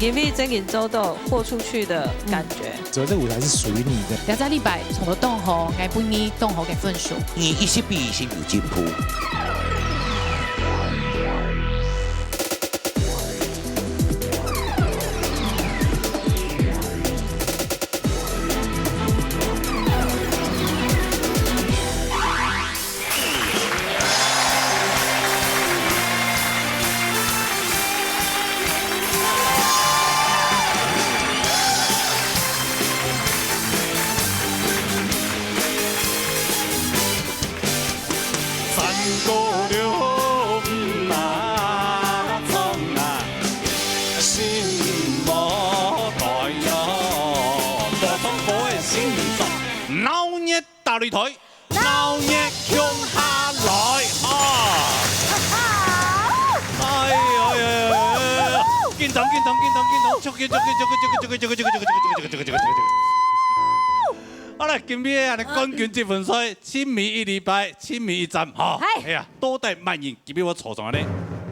因为这个周都豁出去的感觉。所以这舞台是属于你的。两在礼拜从头动好，爱不你动好给分数。你一些比一些有进步。大擂台，鬧熱向下來啊！見動，好啦，今日啊，冠軍積分賽，千米一禮拜，千米一站，嚇，哎呀，多得萬人，今日我坐上咧，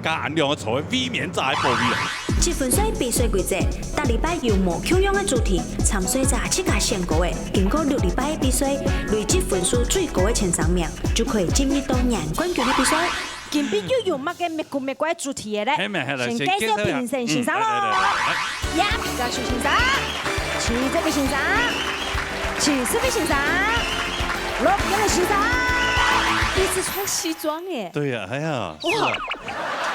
加銀兩個坐嘅 V 面仔報名。積分賽比賽規則，逐禮拜由無共樣嘅主題，參賽者自家選稿嘅，經過6禮拜嘅比賽，累積分數最高嘅前3名，就可以進入到年冠軍嘅比賽。今日又有乜嘅咩怪主題嘅咧？先介紹評審先生咯，一個徐先生，七這個先生，70位先生，6位先生，一直穿西裝耶。對呀，哎呀，哇，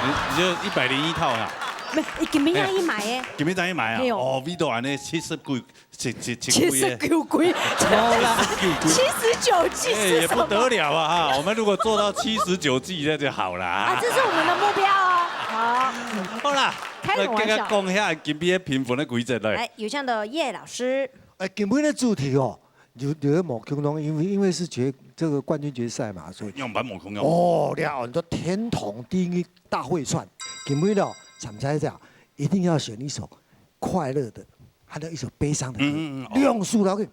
你就101套呀？唔係，今日一買嘅。今日怎樣買啊？哦，V 到安尼70幾79貴，冇啦，79季也不得了啊！哈，我們如果做到79季那就好了啊！這是我們的目標哦。好啦，開個玩笑。講一下今日評分的規則來。有請的葉老師。今天的主題哦，有某共同，因為是這個冠軍決賽嘛，所以樣板冇共樣。哦，了很多天童第一大會串，今天的參賽者一定要選一首快樂的。還有一首悲傷的歌，用數然後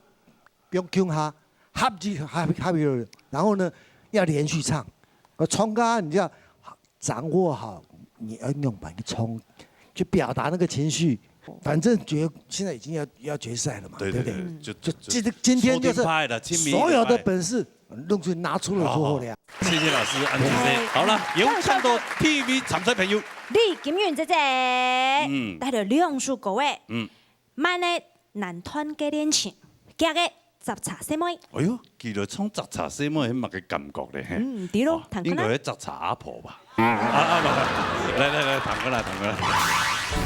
不用 Q 它 happy， 然後呢要連續唱，衝啊，你就要掌握好你要用把一衝去表達那個情緒，反正現在已經要決賽了嘛，對不對？就今天就是所有的本事弄出拿出了之後呢。謝謝老師安全好了，有請到 TV 參賽朋友，李金元姐姐，帶着兩首歌誒。萬嘅男團嘅戀情，加嘅雜茶細妹。哎呦，記得唱雜茶細妹係乜嘅感覺咧？對咯，應該係雜茶阿婆吧？來，彈過來。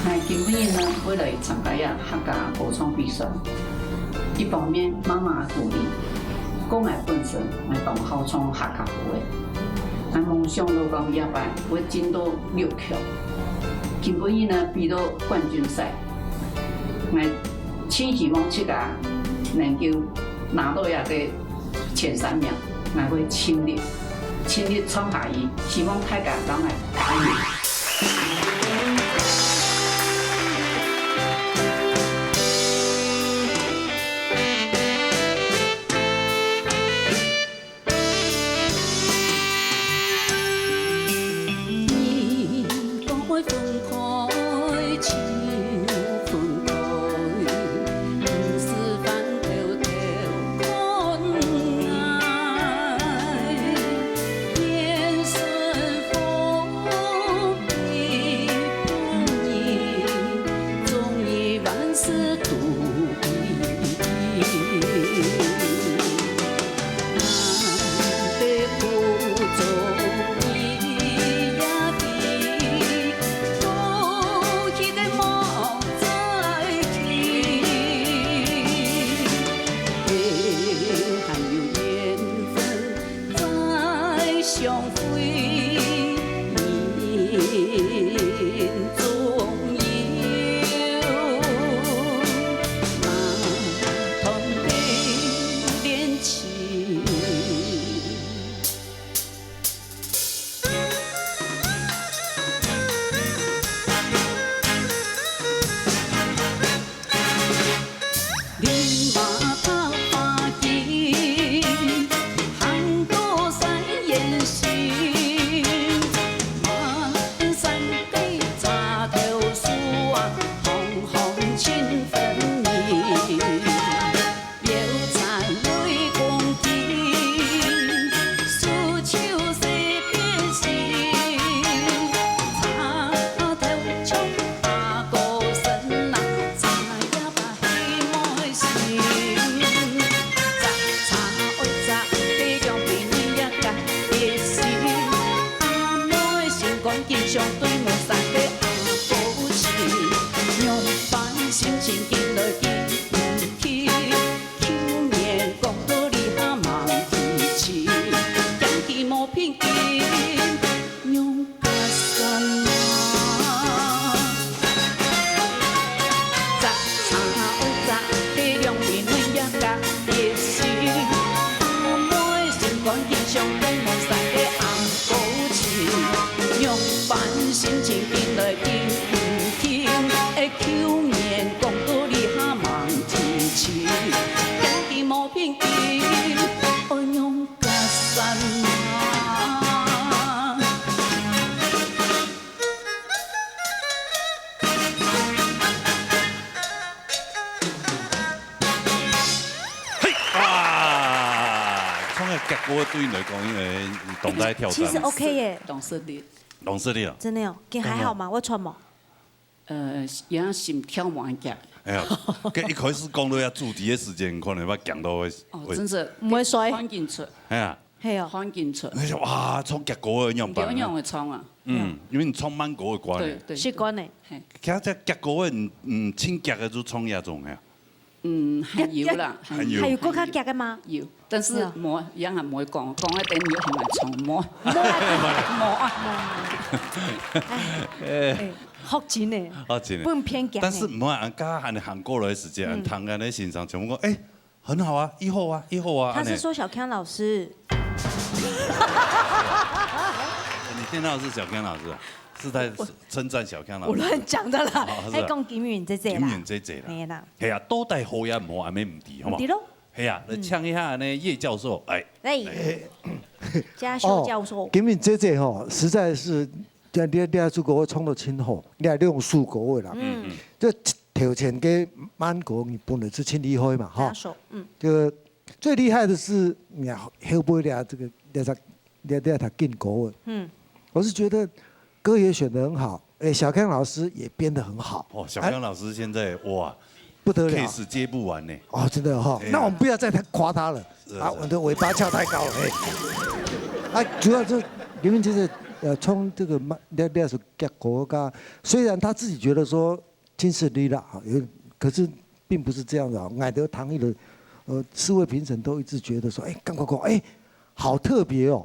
那今天呢，為了參加呀客家歌唱比賽，一方面媽媽鼓勵，講我本身我當好唱客家歌嘅，但夢想都講一擺會進到6強。今天呢，比到冠軍賽。我千希望自家能夠拿到一個前3名，我會盡力唱下去，希望大家讓我加油。相对无三个阿古情，用烦心情见落见去，口面讲道理哈忙提起，讲起无偏见，用加酸啊。杂茶乌杂，地两边两也甲夜市，阿妹心肝经相对无三个阿古情，用烦心情见来见听，会口面讲道理哈忙提起，讲起无偏见，爱用加酸啊。嘿啊！创个结果对你来讲，因为动态挑其实战， OK 耶，懂事的，懂事的了。真的哦，给还好吗？我穿吗？也心跳蛮强。哎呀，跟一开始讲到要主题的时间，可能要讲到会，哦，真是唔会衰反进出，哎呀，嘿哦，反进出，你说哇，创结果的样有样办？会创啊。因为你创慢果的关系，对对，习惯呢。嘿其实这结果的轻结的就创业种呀。还有啦，还有还有更较夹的吗？有，但是是啊冇，也係唔會講，講一定要係咪從冇哎，福錢呢，啊，真不能偏夹呢。但是唔好按家喊喊过来的时间，谈安尼欣赏，全部讲哎，很好啊，以后啊，以后啊。他是安尼说小康老师，你听到的是小康老师啊，是在称赞小康老师。我乱讲的啦哦。是啊哎，讲金云姐姐啦，金云姐姐啦嘿啦，系啊，多带好也唔好，安尼唔ดี，好嘛对？咯。系啊，来呛一下呢，叶教授，哎，哎，嘉修教授，金敏姐姐吼，实在是，你出国我创到亲好，你还用数国的啦，这条钱给满国你本来是亲厉害嘛，哈，嘉手，这个最厉害的是你后背俩这个俩他进国文，我是觉得歌也选得很好，哎，小康老师也编得很好，哦，小康老师现在哇不得了。 ，case 接不完呢。哦，真的哈、哎呀那我们不要再太夸他了是啊，我的尾巴翘太高了，哎，啊，主要就明明就是从这个那首结果噶，虽然他自己觉得说金是力啦，可是并不是这样的啊，矮得唐艺的四位评审都一致觉得说，哎，刚刚哎，好特别哦，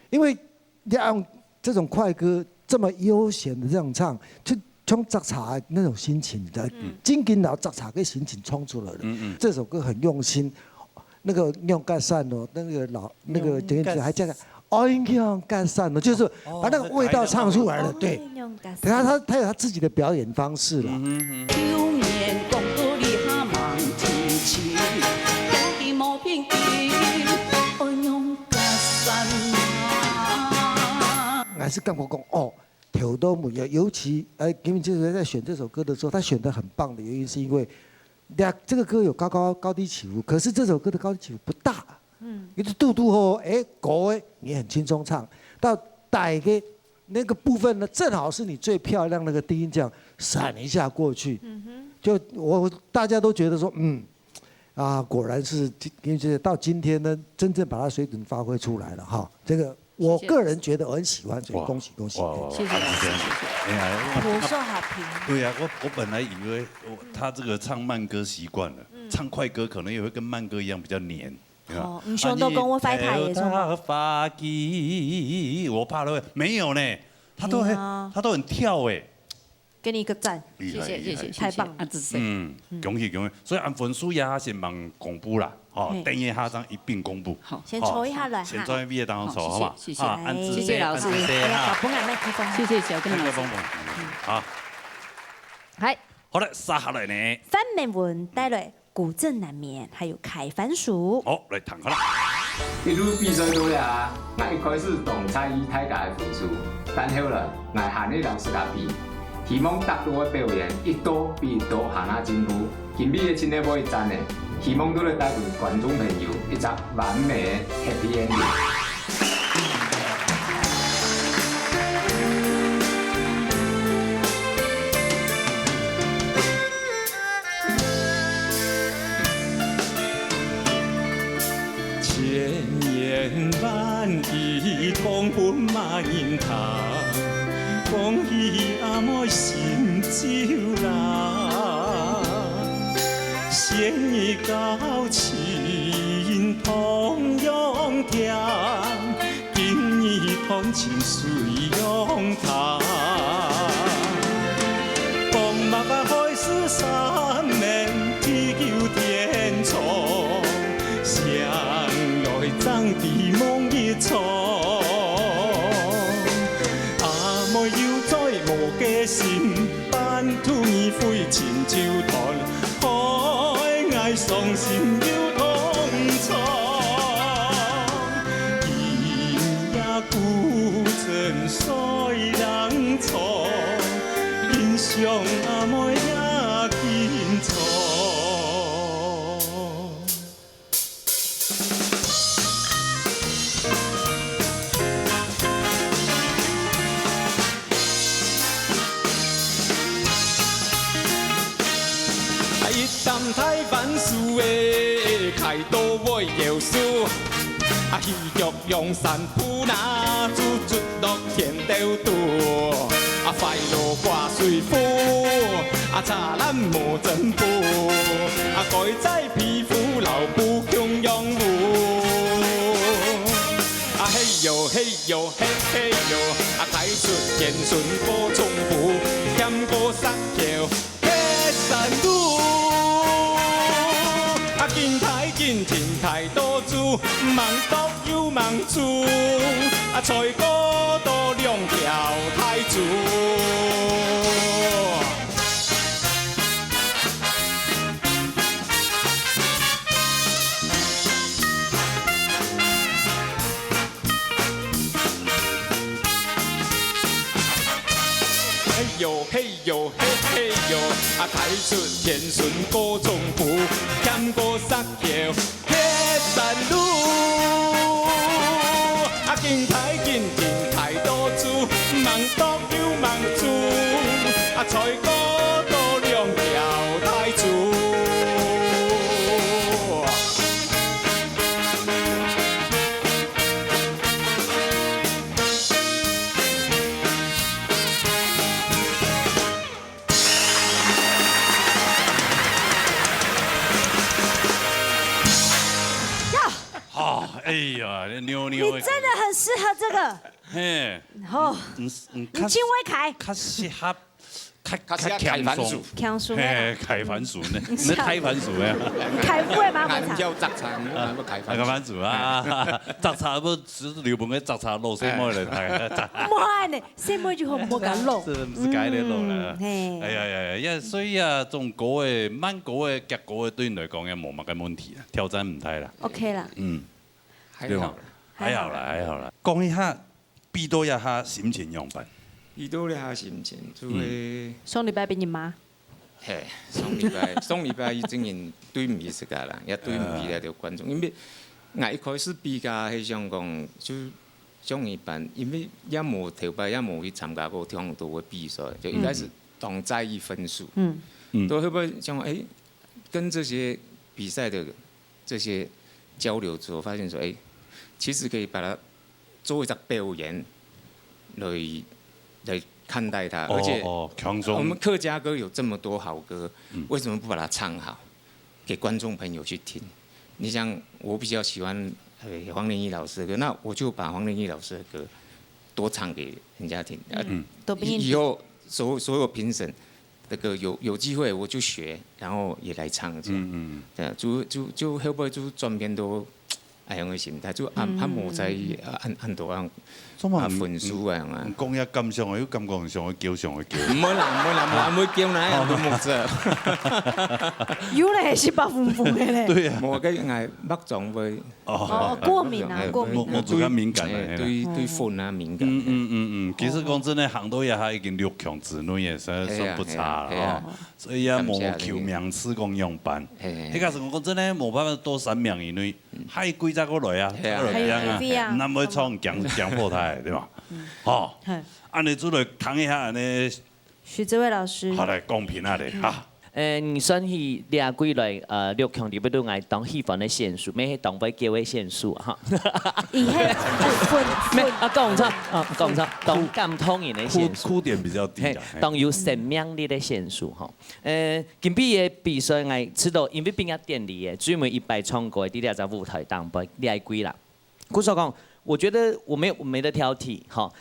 因为让这种快歌这么悠闲的这样唱，就。从杂茶那种心情的，金金老杂茶跟心情冲出来了。这首歌很用心，那个用盖扇哦，那个简直还加个哦，用盖扇哦，就是把那个味道唱出来了。对，他有他自己的表演方式了。表面讲道理哈忙提起，讲起无偏见，爱用加酸啊。还是干过讲哦。头都没有，尤其金敏姐姐在选这首歌的时候，她选得很棒的原因是因为，这个歌有高低起伏，可是这首歌的高低起伏不大，因为嘟嘟吼，高你很轻松唱，到底的那个部分呢，正好是你最漂亮那个低音这样闪一下过去，就大家都觉得说，果然是金敏姐姐到今天呢，真正把她水准发挥出来了哈，这个。我个人觉得我很喜欢，所以恭喜恭喜！谢谢老师，哎呀，颇受好评。对呀，我本来以为他这个唱慢歌习惯了，唱快歌可能也会跟慢歌一样比较黏。哦，你兄都跟我翻台也说吗？我怕了，没有呢，他都很跳哎。给你一个赞，厉害谢谢，太棒啊，支持。恭喜恭喜！所以按分数也先忙公布啦，等一下张一并公布。好，先抽一下来先抽一毕业当中抽，好吧？谢谢，按谢谢老师，把本来麦克风，谢谢小根老师。好，嗨，好了，杀下来呢。范美文带来古镇难眠，还有开番薯。好，来谈好了。一路比赛落呀，我一开始同蔡依太大的分数，但后来我喊你老师甲比。希望达到我表演一度比一度行下进步，今日的真的要赞的，希望都能带给观众朋友一个完美的 happy ending。千言万语讲不满他。风雨阿妹心酒啦，仙意交情同样甜，今日同情随用他。风马把海誓山盟，地久天长，相来总比梦一场。阿妹又再无假心，半途而废亲像团，海爱伤心又痛楚。今夜孤枕水人床，欣赏阿妹也紧藏。一担太万事的开刀买药书，戏剧用伞铺拿，煮出落天豆肚，快乐挂水夫，茶咱无真布，改在皮肤老不强养武。嘿哟嘿哟嘿嘿哟，开出天顺过重复，险过杀桥嘿山路。紧抬紧停太多主，忙独又忙主，菜果多两条太主。嘿哟嘿哟嘿嘿哟，开出天顺过重复，险过杀桥嘿山路。紧抬紧停太多主，忙独又忙主，菜果多两条太主。哎呀，妞妞，你真的很适合这个。嘿，哦，你轻微开，较适合，较开番薯，强薯嘿，开番薯呢？你开番薯呀？开副的吗？俺叫杂菜，俺要开番薯啊！杂菜不是刘本个杂菜肉什么来睇？妈呢，什么就好冇咁肉，这不是改的肉啦。嘿，哎呀，因所以啊，種果嘅、慢果嘅、夾果嘅對你嚟講也冇乜嘅問題啦，挑戰唔大啦。 OK 啦，對嘛？還好啦。講一下，比多一下心情樣辦。遇到了下心情，就會上禮拜俾你媽。嘿，上禮拜伊真然對唔起自家啦，也對唔起了條觀眾，因為我一開始比較係想講就綜藝班，因為也冇頭擺也冇去參加過跳舞的比賽，就一開始當在意分數，都會不會想跟這些比賽的這些交流之後，發現說其實可以把它作為一個表演來看待它，而且我們客家歌有這麼多好歌，為什麼不把它唱好，給觀眾朋友去聽？你像我比較喜歡黃連義老師的歌，那我就把黃連義老師的歌多唱給人家聽。以後所有評審的歌有機會我就學，然後也來唱這樣。就會不會就轉變到那樣嘅心態，就冇在按多樣。分數啊！講一感上去，感覺上去叫上去叫。唔好啦，唔會叫那樣都冇啫。有咧係白粉粉嘅咧。對啊。冇嘅係麥狀會。過敏啊，過敏。我最緊敏感嘅。對粉啊敏感。其實講真咧，行到一下已經6強之內嘅，算不差啦。所以也冇求名次講樣辦。迄個時候講真咧，冇辦法多3名以內，還有幾隻過來啊？那麼創強迫他。對吧？按你做嚟談一下呢？徐志偉老師，好嚟公平下嚟嚇。你算是掠几类6强里边都爱当喜欢的线数，咩当不叫的线数哈。以后咩讲错讲错，当感通人的线数。哭点比较低。当有生命力的线数哈。今比的比赛爱知道，因为边个店里的专门一摆唱歌的，在舞台当不掠几啦。故说讲。我觉得我没得挑剔，哈，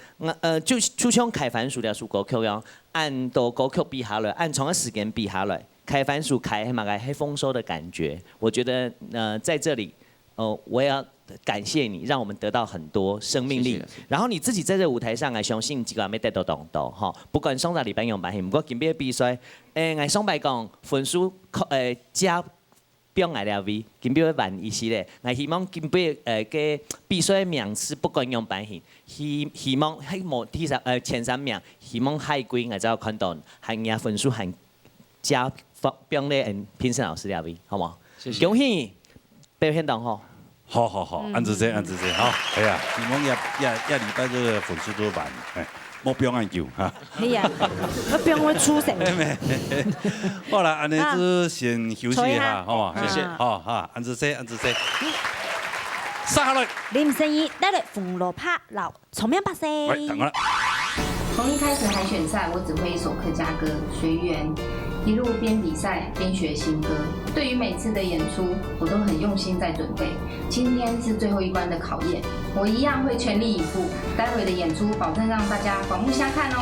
就像开番薯的歌曲样，按到歌曲比下来，按长的时间比下来，开番薯开嘛个黑丰收的感觉。我觉得在这里，我也要感谢你，让我们得到很多生命力。然后你自己在这舞台上，我相信几个没得到动到，哈，不管上到礼拜用版不过今边比赛，我上摆讲分数加。表爱了位，今表万意思咧，我希望今表嘅比赛名次不管用版型，希望喺某前3名，希望海归我就看到系呀分数系加表咧评审老师了位，好冇？恭喜你表现到好。好，按住这，好，哎呀，希望一礼拜这个分数都满，目标按求哈。哎呀，我不用我出声。好啦，安尼就先休息一下，好嘛？谢谢。好哈，按住这。下来。林生义带来红萝卜老聪明把声。喂，等我啦。从一开始海选赛，我只会一首客家歌《随缘》，一路边比赛边学新歌。对于每次的演出，我都很用心在准备。今天是最后一关的考验，我一样会全力以赴。待会的演出，保证让大家刮目相看哦。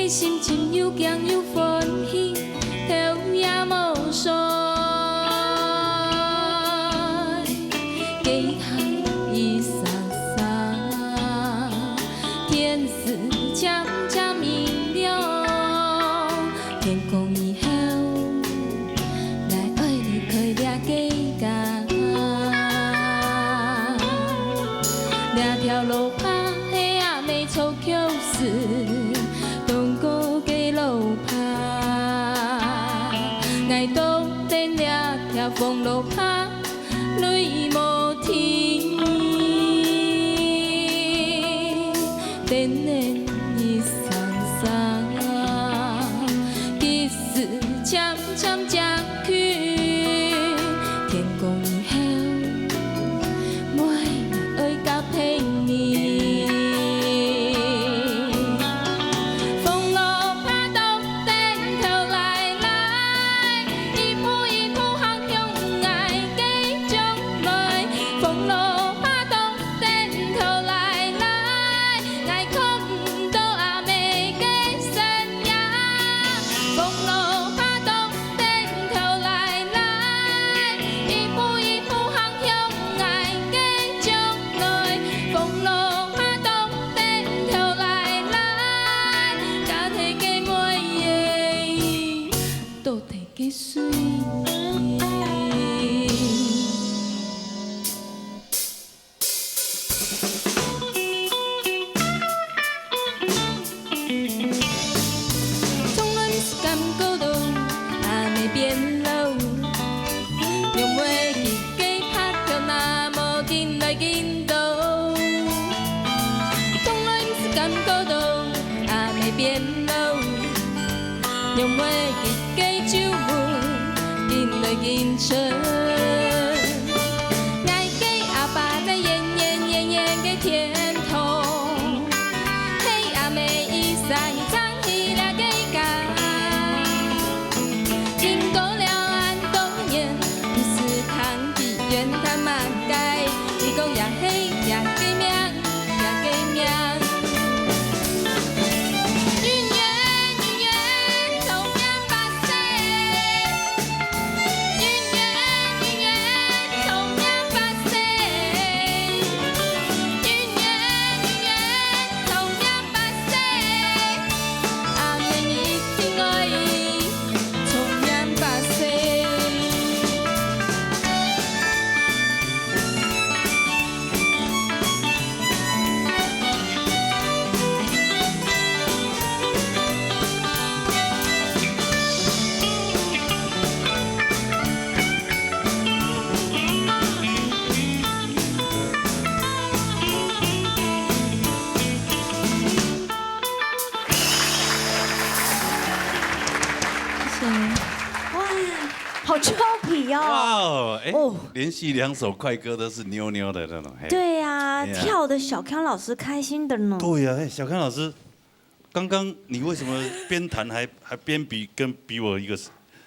心情又强又欢喜，头也无衰。给海一闪闪，天色渐渐明亮。天光以后，来爱你开掠家家，掠条路拍，黑暗的草桥丝。风落拍，泪无停，等人一闪闪，日子渐渐渐去，天光以后，每日爱甲骗你。谢。哇，好俏皮哇哦！哦，连续2首快歌都是妞妞的那种。对呀，跳的小康老师开心的呢。对呀，小康老师，刚刚你为什么边弹还边比我一个？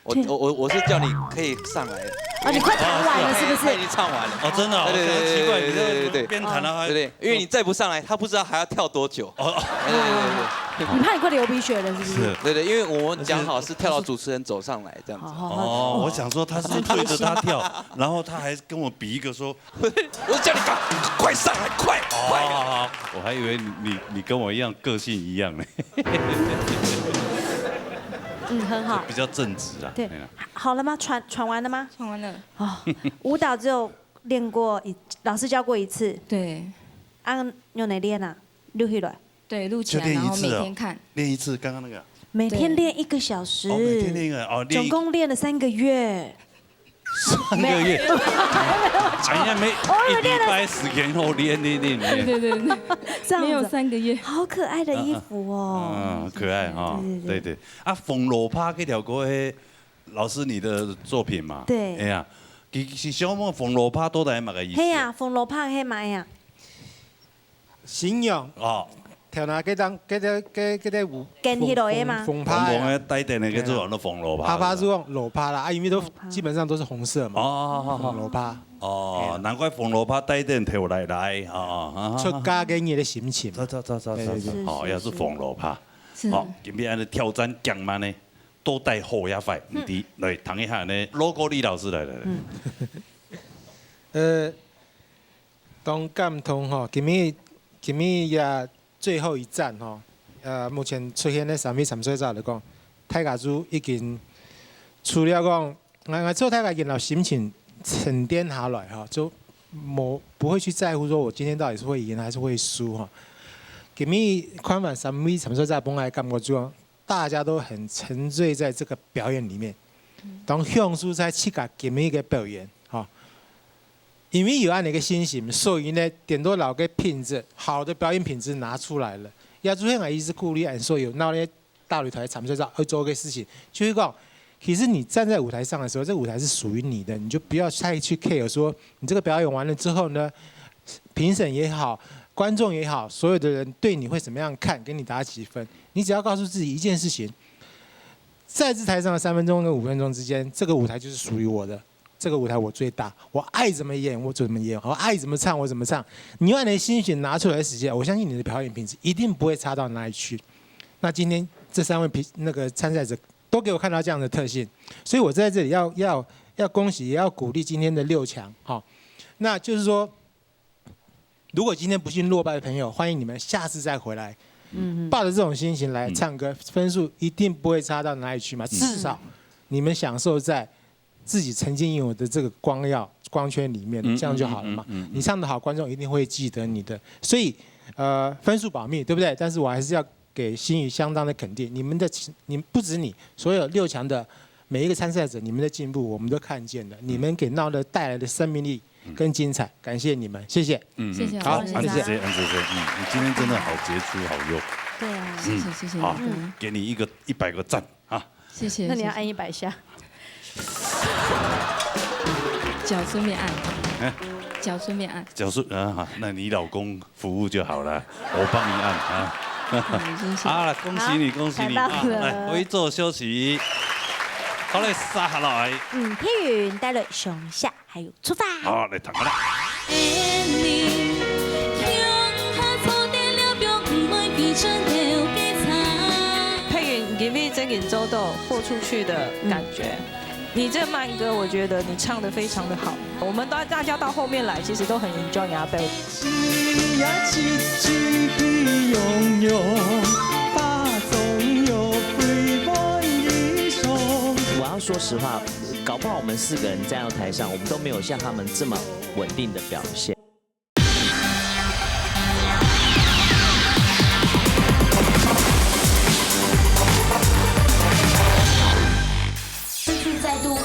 我是叫你可以上来。哦，你快弹完了是不是？他已经唱完了。哦，真的，对，奇怪，你这边弹了还对，因为你再不上来，他不知道还要跳多久。哦，对。你怕你快流鼻血了是不是？对，因为我们讲好是跳到主持人走上来这样子。哦，我想说他是对着他跳，然后他还跟我比一个说，我叫你快上来，快！好，我还以为你跟我一样个性一样呢。很好，比较正直啊。对，好了吗？传完了吗？传完了。哦，舞蹈只有练过老师教过1次。对。用哪练啊？录起来。对，录起来，然后每天看。练1次，刚刚那个。每天练1个小时。哦，每天练1个哦，总共练了3个月。3个月。哎呀，1礼拜时间后练。对，这样没有3个月。好可爱的衣服哦。嗯，可爱哈。对。啊，风罗趴这条歌，老师你的作品嘛？对。哎呀，其实小梦风罗趴都在嘛个意思。嘿呀，风罗趴嘿嘛呀。形容哦。跳那个舞，跟起落的嘛，风趴的带电的叫做那风罗趴，趴是用裸趴啦，因为都基本上都是红色嘛。哦，裸趴。哦，难怪风罗趴带电跳来啊！出家给你的心情。走，哦，也是风罗趴。好，今天的挑战讲嘛呢，都带后压快，唔滴来谈一下呢。logo 李老师来。当感通吼，今日也。最后一站吼，目前出现的3位参赛者来讲，泰雅族已经除了讲，我做泰雅人，心情沉淀下来哈，就不会去在乎说我今天到底是会赢还是会输哈。今日看完3位参赛者本来感觉就大家都很沉醉在这个表演里面，当享受在这个今日的表演哈。因为有安的一个心情，所以呢，点多老个品质好的表演品质拿出来了。也主要一直鼓励所有那些大舞台参赛者要做个事情，就是讲，其实你站在舞台上的时候，这个舞台是属于你的，你就不要太去 care 说你这个表演完了之后呢，评审也好，观众也好，所有的人对你会怎么样看，给你打几分。你只要告诉自己一件事情，在这台上的3分钟跟5分钟之间，这个舞台就是属于我的。这个舞台我最大，我爱怎么演我怎么演，我爱怎么唱我怎么唱。你用你的心血拿出来的时间，我相信你的表演品质一定不会差到哪里去。那今天这3位参赛者都给我看到这样的特性，所以我在这里要恭喜，也要鼓励今天的6强。好，那就是说，如果今天不幸落败的朋友，欢迎你们下次再回来，抱着这种心情来唱歌，分数一定不会差到哪里去嘛。至少你们享受在自己曾经拥有的这个光圈里面，这样就好了嘛。你唱得好，观众一定会记得你的。所以，分数保密，对不对？但是我还是要给心宇相当的肯定。你们不止你，所有6强的每一个参赛者，你们的进步我们都看见了。你们给闹的带来的生命力跟精彩，感谢你们，谢谢。谢谢。好，谢谢。你今天真的好杰出，好优。对啊，谢谢。好，给你100个赞啊！谢谢。那你要按100下。脚顺便按，脚顺便按，好，那你老公服务就好了，我帮你按啊。好了，恭喜你，恭喜你啊！来，微坐休息。好嘞，杀下来。天云带了上下，还有出发。好，来弹个啦。佩云，你比真给周豆豁出去的感觉。你这慢歌，我觉得你唱得非常的好。我们大家到后面来，其实都很 enjoy 阿贝。我要说实话，搞不好我们4个人站到台上，我们都没有像他们这么稳定的表现。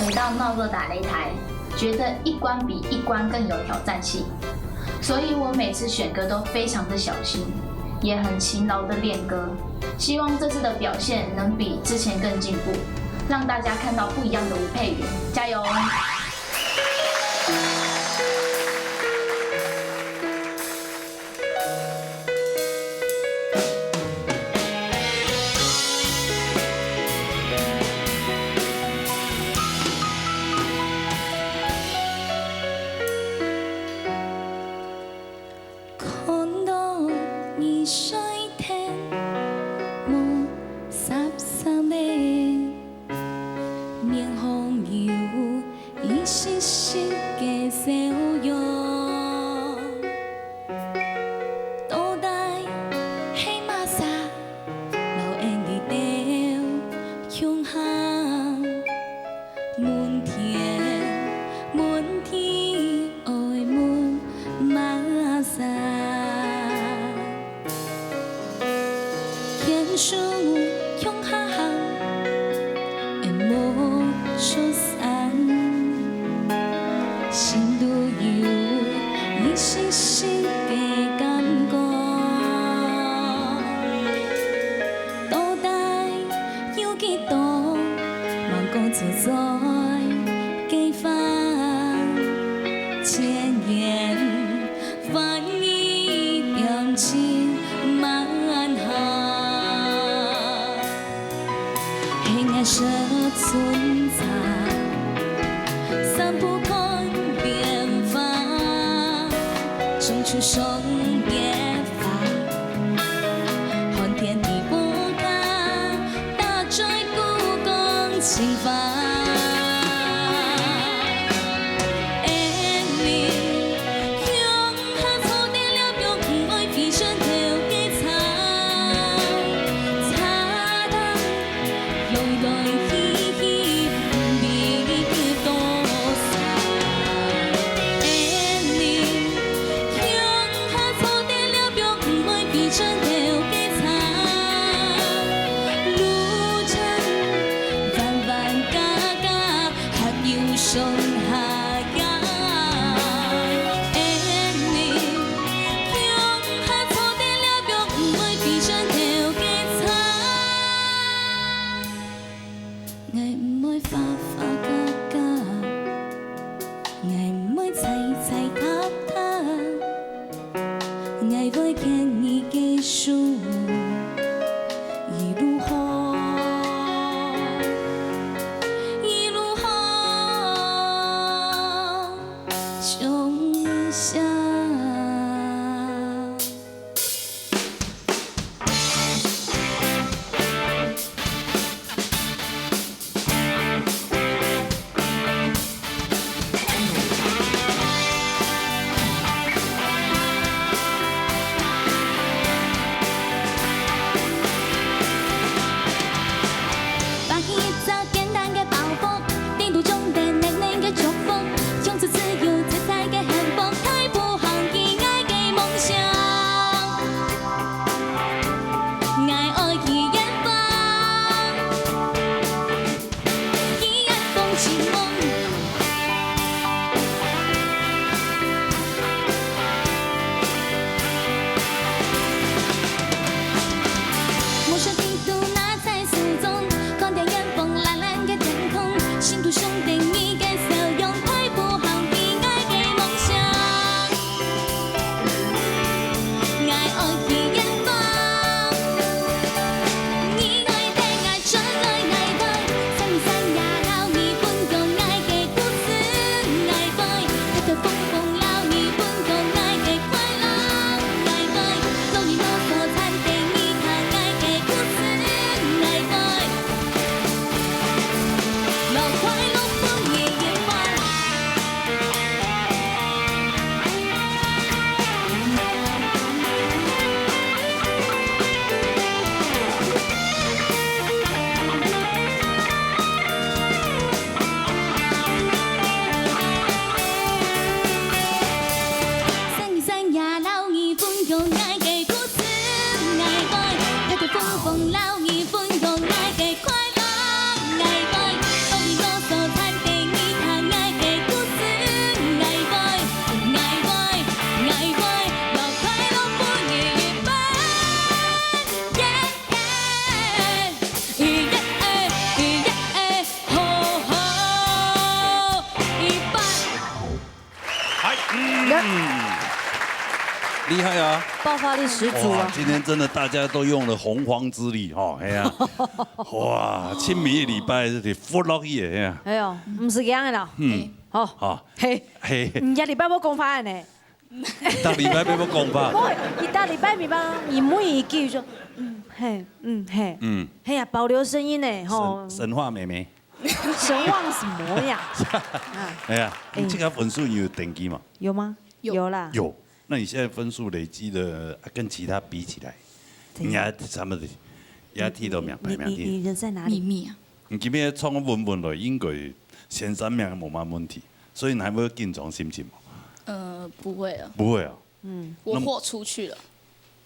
回到闹热打擂台，觉得一关比一关更有挑战性，所以我每次选歌都非常的小心，也很勤劳的练歌，希望这次的表现能比之前更进步。让大家看到不一样的吴佩芸，加油！看到你水天无十三年，面红油一丝丝的笑容，倒带黑马沙，老烟里掉向下，满天满天爱满马沙。天树向下行，会无受伤，心都有一丝丝的感觉，倒带有几多，望讲出在计划，千言万语两情满行。黑暗色存在，散不开变化，种出生变化，看天地不敢打醉故宫情话。上下也缘你，向下错地了标，不会闭上头嘅擦，我唔会花花假假，我唔会猜猜踏踏，我会看你嘅书。快乐。厉害啊！爆发力十足啊！今天真的大家都用了洪荒之力哈，哎呀，哇，清明的礼拜是福乐意的呀。哎呦，唔是这样的啦。好，好，嘿，人家礼拜要讲法呢。大礼拜要讲法。一大礼拜咪吧，你每一句就嘿嘿呀，保留声音呢吼。神话妹妹。神话什么呀？哎呀，你这个分数有等级吗？有吗？有啦。有。那你现在分数累积的跟其他比起来，你还差不多，也剃到名排名第。你人在哪里？秘密啊。你今天创稳了，应该前3名冇乜问题，所以你还会紧张心情吗？不会啊。不会啊。我豁出去了。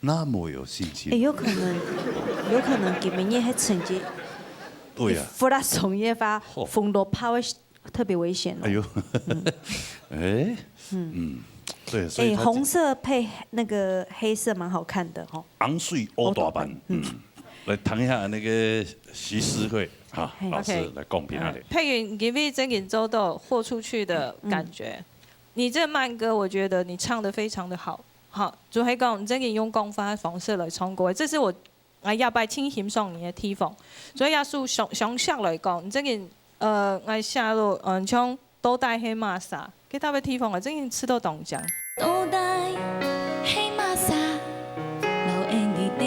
那么有信心？有可能今年还成绩。对呀。发到从业发风罗怕会特别危险。哎呦。哎。对，所以红色配那个黑色蛮好看的哈。昂水欧大班，来谈一下那个徐诗慧哈老师来公平那里。佩云，给你整演奏都豁出去的感觉。你这慢歌，我觉得你唱得非常的好。好，就系讲整演用功法方式来唱歌，这是我要拜听欣赏你的地方。所以要数详细来讲，整演我下落像都带黑马萨，给他们地方我整演吃到东江。倒带黑马萨，留烟的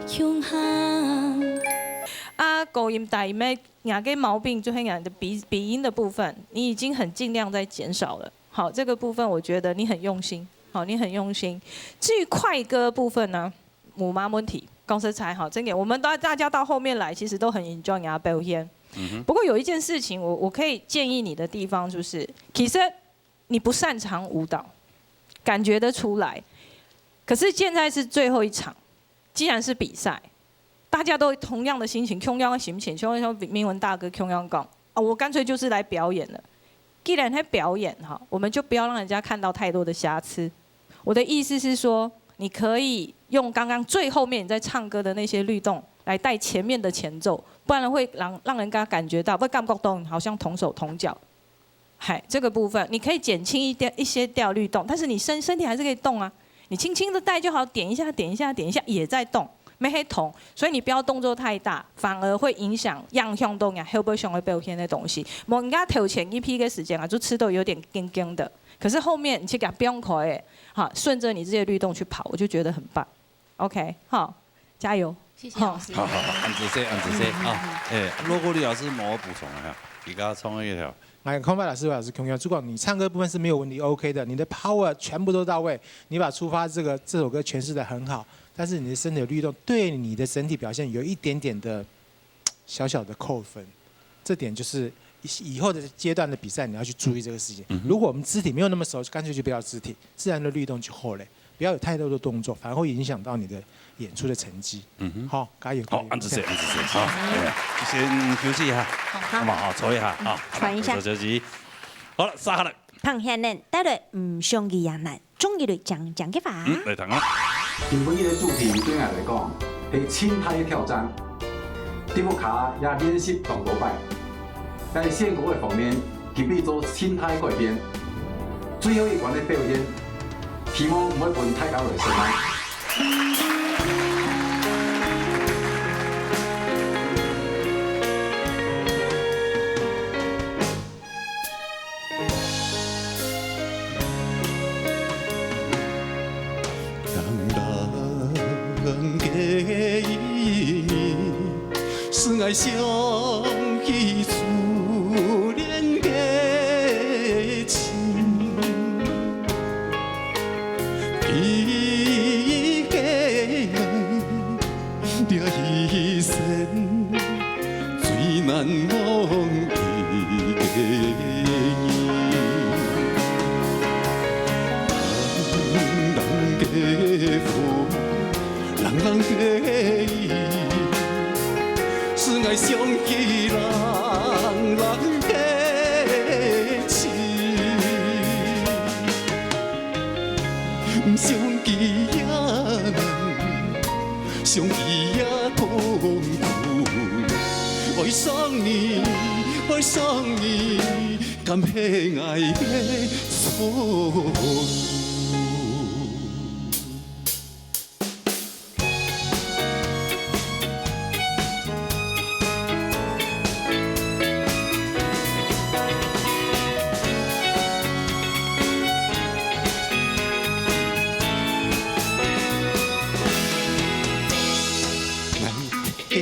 调向啊，高音大音咩，牙根毛病就是牙的鼻音的部分，你已经很尽量在减少了。好，这个部分我觉得你很用心，好，你很用心。至于快歌部分呢，冇乜问题，公司才好，真的，我们大家到后面来，其实都很 enjoy 牙表演。不过有一件事情，我可以建议你的地方就是，其实你不擅长舞蹈，感觉得出来。可是现在是最后一场，既然是比赛，大家都同样的心情，同样的心情，就像明文大哥同样讲，我干脆就是来表演了。既然在表演哈，我们就不要让人家看到太多的瑕疵。我的意思是说，你可以用刚刚最后面你在唱歌的那些律动来带前面的前奏，不然会让人家感觉到会感觉到好像同手同脚。嗨，这个部分你可以减轻一些调律动，但是你身体还是可以动啊。你轻轻的带就好，点一下也在动，没黑痛，所以你不要动作太大，反而会影响样向动呀，会不会想会表现的东西。我人家头前一批的时间啊，就吃到有点硬硬的，可是后面你去给它变可以，好，顺着你这些律动去跑，我就觉得很棒。OK， 好，加油。谢谢老师。好，按子 C 啊，罗国立老师冇补充一下，你给他冲一条。空白老师同样，如果你唱歌部分是没有问题 OK 的，你的 power 全部都到位，你把出发这首歌诠释得很好，但是你的身体的律动对你的整体表现有一点点的小小的扣分，这点就是以后的阶段的比赛你要去注意这个事情。如果我们肢体没有那么熟，干脆就不要肢体，自然的律动就好了，不要有太多的动作，反而会影响到你的演出的成绩。好，加油！好，按子 C， 好，先休息一下，好嘛，好，坐一下啊，喘一下，休息。好了，杀下来。胖下人带来唔上嘅样难，终于来讲嘅法。来谈啊。今本日的主题对我来讲是轻态挑战，第五卡也练习动作摆。在线果的方面，特别做轻态改变。最后一关的表演，希望唔会分太高的声浪。是爱相依初恋的情，比个爱了一生最难忘的记忆。人的福，人的意。是爱相依人的情，相依也难，相依也痛苦。爱上你，爱上你，甘喜爱的错。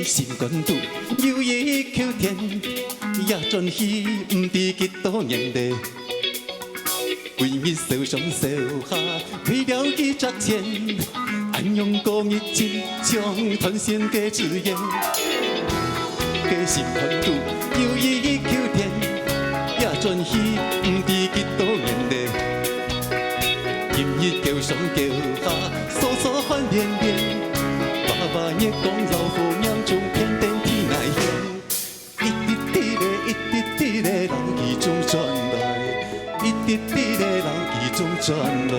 心肝肚有一口甜，也准许不知几多年的。闺蜜手上手下为了去赚钱，暗用公益金将团献给自然。个心肝肚有一口甜，也准许不知几多年的。今日桥上桥下疏疏翻连连。爸日光老夫娘中偏电天内香，一滴滴的，一滴滴的人意中传来，一滴滴的人意中传来，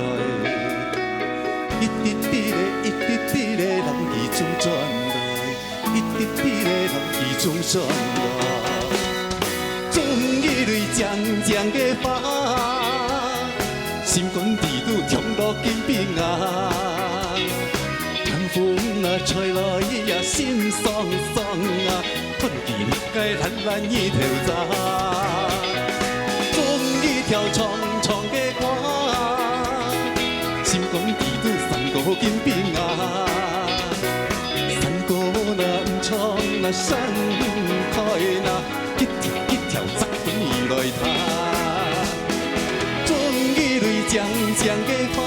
一滴滴的，一滴滴的人意中传来，一滴滴的人意中传来。终一蕊渐渐的花，心肝地肚冲落金边啊。风啊吹来呀，心爽爽啊，困倦该懒懒一条杂，终一条长长的歌，心肝地肚三个金边啊，三个那唔唱那山开那，一条一条扎根而来他，终一蕊渐渐的花。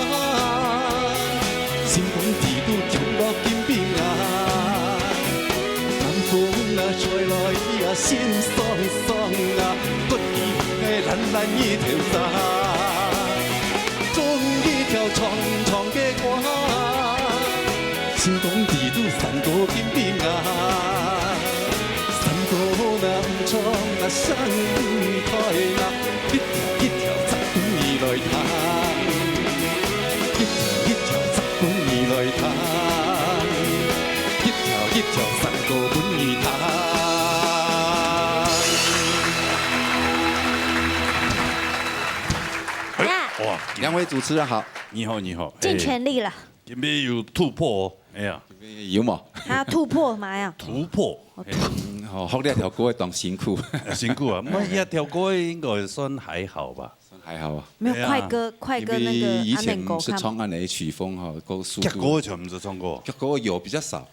心肝地肚冲落金边啊，南风啊吹来呀，心爽爽啊，骨气的懒懒一条杂，种一条长长的歌，心肝地肚三个金边啊，三个那唔唱那山开那，一条一条扎根而来他，一条一条。来谈，一条一条三个本儿谈。哇，两位主持人好，你好你好，尽全力了。今天有突破哦，哎呀，有冇？他突破嘛呀？突破。哦，学呢条歌当辛苦，辛苦啊！我一条歌应该算还好吧？还好啊。没有快歌，快歌那个以前是看创安的曲风哈，够速度。结果全部是唱过。结果有比较少。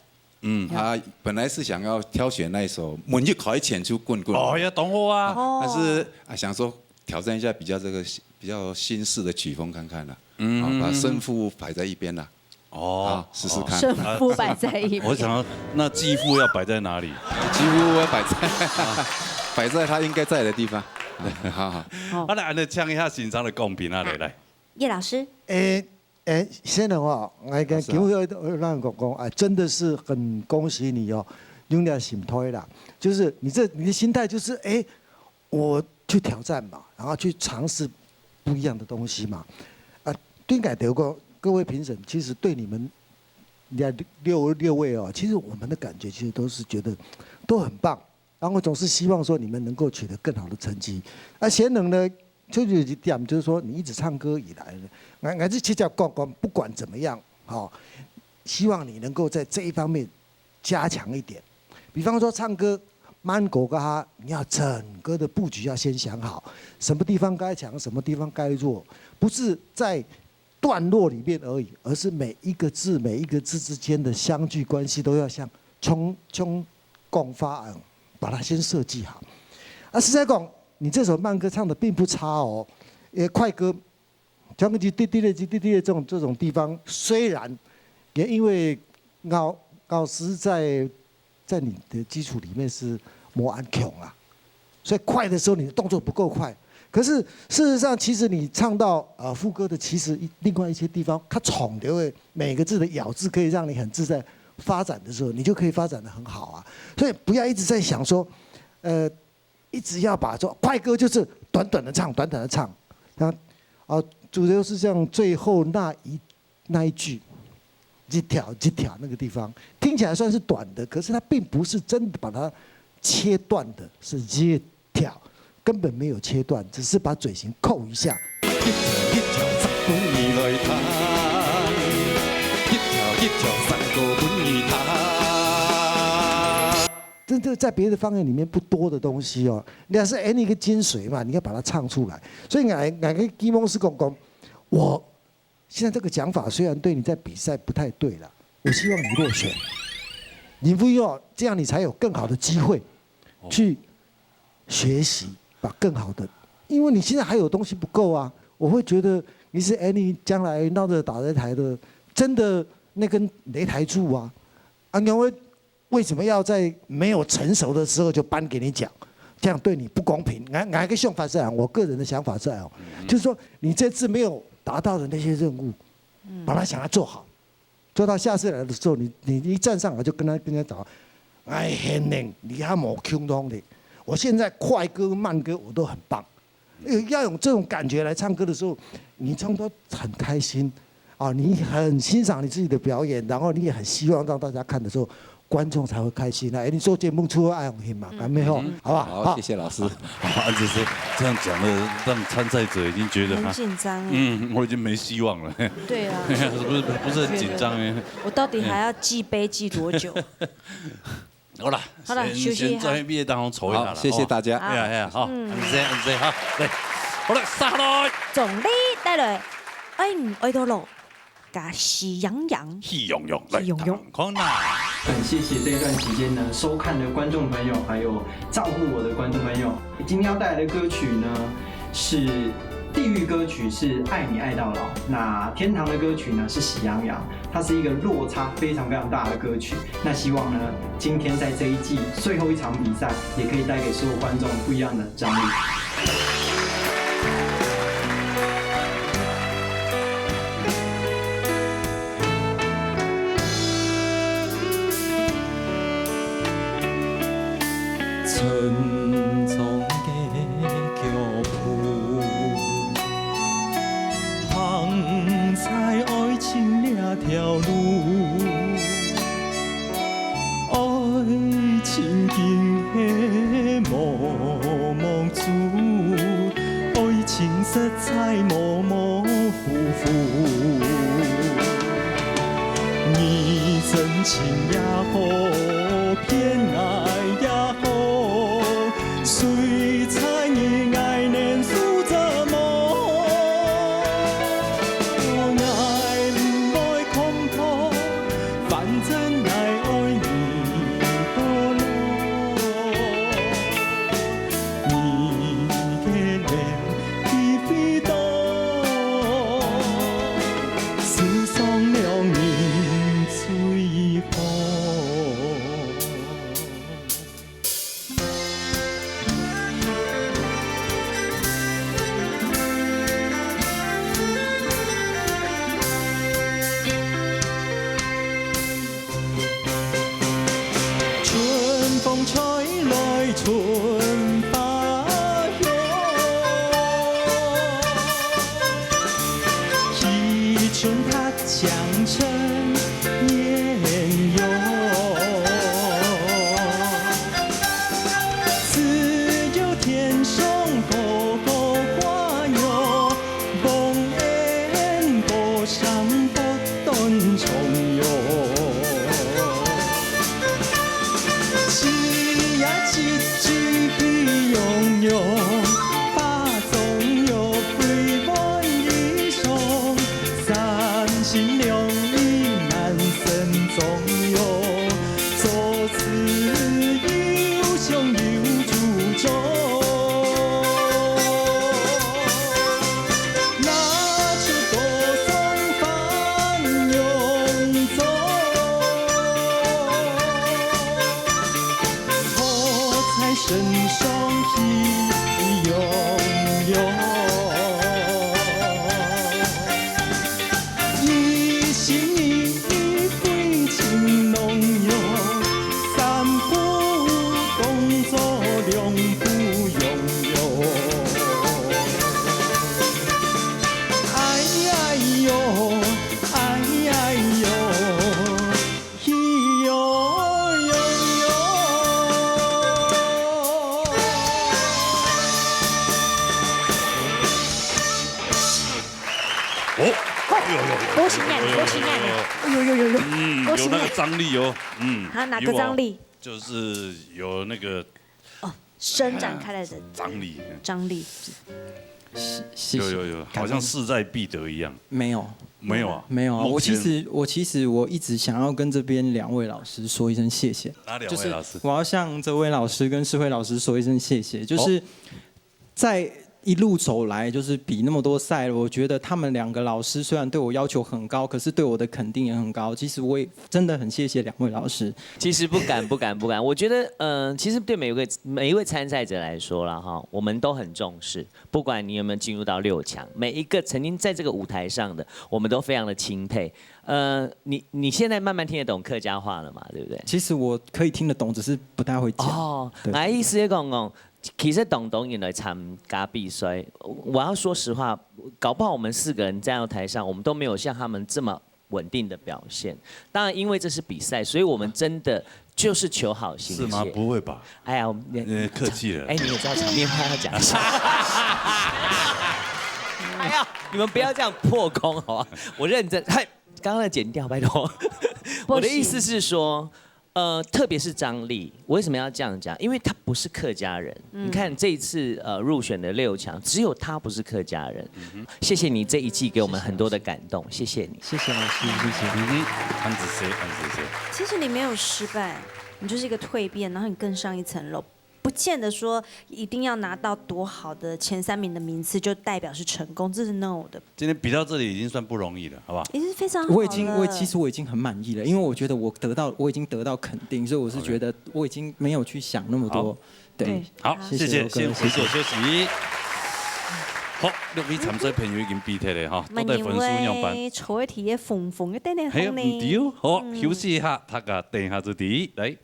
他本来是想要挑选那一首《每日可以潜出棍棍》。哦呀，懂我啊。但是想说挑战一下比较新式的曲风看看啦。把胜负摆在一边啦。哦，试试看。胜负摆在一边。我想那继父要摆在哪里？继父要摆在他应该在的地方。好好。好来唱一下欣赏的贡品啊，来。叶老师。先生哦，我跟金辉让讲啊，真的是很恭喜你哦，用点心推啦，就是你的心态就是我去挑战嘛，然后去尝试不一样的东西嘛，对改德国各位评审，其实对你们六位哦，其实我们的感觉其实都是觉得都很棒，然后总是希望说你们能够取得更好的成绩。贤能呢，就是一点就是说你一直唱歌以来呢。俺是其实不管怎么样，希望你能够在这一方面加强一点。比方说唱歌，慢歌哈，你要整个的布局要先想好，什么地方该强，什么地方该弱，不是在段落里面而已，而是每一个字之间的相距关系都要像共发案，把它先设计好。实在讲，你这首慢歌唱的并不差哦，快歌。像滴滴的这种地方，虽然也因为老师在你的基础里面是磨安强啊，所以快的时候你的动作不够快。可是事实上，其实你唱到副歌的，其实另外一些地方，它重叠的每个字的咬字，可以让你很自在发展的时候，你就可以发展得很好啊。所以不要一直在想说，一直要把说快歌就是短短的唱，然后主流是像最后那一句，一条那个地方听起来算是短的，可是它并不是真的把它切断的，是一条，根本没有切断，只是把嘴型扣一下。这在别的方言里面不多的东西哦，你要是一个精髓嘛，你要把它唱出来。所以俺跟基蒙斯公公，我现在这个讲法虽然对你在比赛不太对了，我希望你落选，你不要这样，你才有更好的机会去学习，把更好的，因为你现在还有东西不够啊。我会觉得你是你将来闹着打擂台的，真的那根擂台柱啊，因为。为什么要在没有成熟的时候就颁给你奖？这样对你不公平。哪个想法是这样？我个人的想法是这样，就是说你这次没有达到的那些任务，把它想要做好，做到下次来的时候，你一站上来就跟人家讲，哎，很冷，你还冇空通的。我现在快歌慢歌我都很棒，要有这种感觉来唱歌的时候，你唱歌很开心啊，你很欣赏你自己的表演，然后你也很希望让大家看的时候。观众才会开心啊！你做节目出爱用心嘛，感没有，好不好？好，谢谢老师。安只是这样讲的，让参赛者已经觉得很紧张。我已经没希望了。对啊，不是很紧张哎。我到底还要记杯记多久？好了，休息一下。在毕业当中瞅一下了。谢谢大家。好，这好，对，好了，杀落。总理带来，爱多罗。喜洋洋，喜洋洋，喜洋洋，很谢谢这一段期间呢，收看的观众朋友，还有照顾我的观众朋友。今天要带来的歌曲呢，是地狱歌曲，是爱你爱到老。那天堂的歌曲呢，是喜洋洋。它是一个落差非常非常大的歌曲。那希望呢，今天在这一季最后一场比赛，也可以带给所有观众不一样的张力。沉重的脚步，行在爱情那条路，爱情竟是模模糊，爱情色彩模模糊糊，你真情也好，偏爱也好。谁猜你爱念数怎么？爱不爱恐怖，反正爱爱你多咯。你的脸皮皮多，世上两人最好。春花哟，一春它将成年哟，自有天上高高挂哟，梦魇高上不断重哟。把总有归还一生，三心两意难生中哟，做事有想有主张。多心眼，多心眼呢！有那个张力哦，他哪个张力？就是有那个伸展开来的张力，有，好像势在必得一样。没有啊。我其实我一直想要跟这边2位老师说一声谢谢。哪2位老师？我要向这位老师跟世辉老师说一声谢谢，就是在一路走来，就是比那么多赛，我觉得他们2个老师虽然对我要求很高，可是对我的肯定也很高。其实我也真的很谢谢2位老师。其实不敢。我觉得，其实对每一位参赛者来说啦，哈，我们都很重视，不管你有没有进入到6强，每一个曾经在这个舞台上的，我们都非常的钦佩。你现在慢慢听得懂客家话了嘛？对不对？其实我可以听得懂，只是不太会讲。哦，我意思讲。其实董也来参加比赛，我要说实话，搞不好我们4个人站到台上，我们都没有像他们这么稳定的表现。当然，因为这是比赛，所以我们真的就是求好心切。是吗？不会吧？哎呀，客气了。哎，你也知道场面话要讲一下。哎呀，你们不要这样破功好吧？我认真，刚刚的剪掉，拜托。我的意思是说。特别是张力，我为什么要这样讲？因为他不是客家人。你看这一次入选的6强，只有他不是客家人。谢谢你这一季给我们很多的感动，谢谢你，谢谢老师，谢谢。安子谁？其实你没有失败，你就是一个蜕变，然后你更上一层楼。不见得说一定要拿到多好的前3名的名次就代表是成功，这是 no 的。今天比到这里已经算不容易了，好不好？已经非常好了。其实我已经很满意了，因为我觉得我已经得到肯定，所以我是觉得我已经没有去想那么多。对，好，谢谢，先回座休息。好，6位参赛朋友已經比踢了哈，都係分數樣板。坐一題嘅縫縫一啲呢？係唔對，好，休息一下，大家等下主題嚟。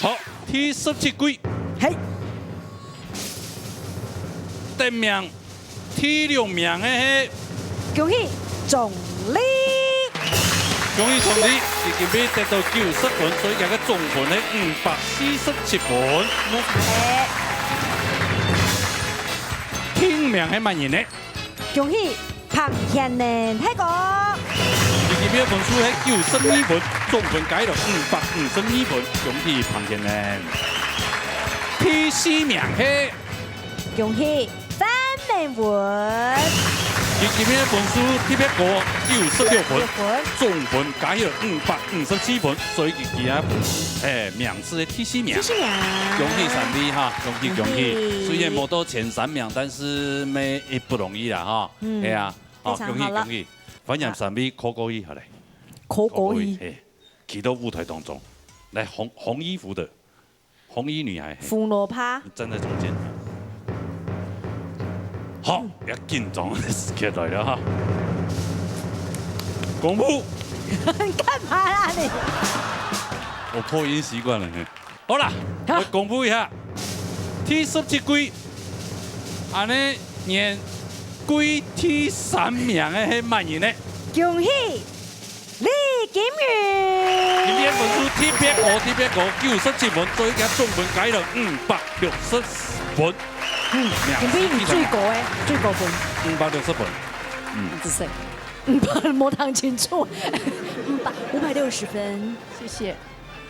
好，第17季，係第名，第6名嘅係，恭喜總理，恭喜總理，已經被得到90分，所以佢嘅總分係547分。聽名係乜嘢呢？恭喜彭憲年睇過。已經嘅分數係92分，總分計到552分，恭喜彭憲年。第4名係，恭喜范美文。佢今天分數特別高，96分，總分加起來557分，所以佢嘅名次係第4名。恭喜3位哈，恭喜！雖然冇到前3名，但是咩也不容易啦哈。係啊，好恭喜！反正3位可過意下嚟，可過意。企到舞台當中，來紅衣服的紅衣女孩，扶羅趴，站在中間。好，一緊張的時刻來了哈！公布。幹嘛啦你？我破音習慣了。好啦，我公布一下，第17季，安尼年季第3名嘅係乜嘢呢？恭喜李景瑜。今天分數特別高，97分，所以佢總分計到560分。景瑜最高誒，最高分。560分。只剩500冇睇清楚，560分，謝謝。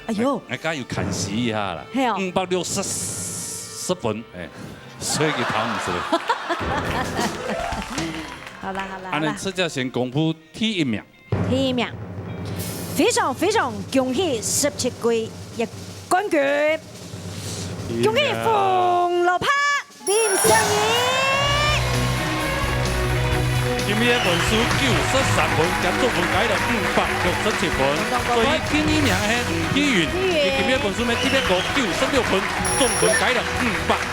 哎呦，大家要近視一下啦。係啊560分，所以佢跑唔出嚟。好啦。安尼這就先公布第1名。第1名，非常恭喜17季嘅冠軍，恭喜馮羅柏林尚義。今天分數93分，加總分計到567分，所以第2名係吳希雲，今天分數咪特別高96分，總分計到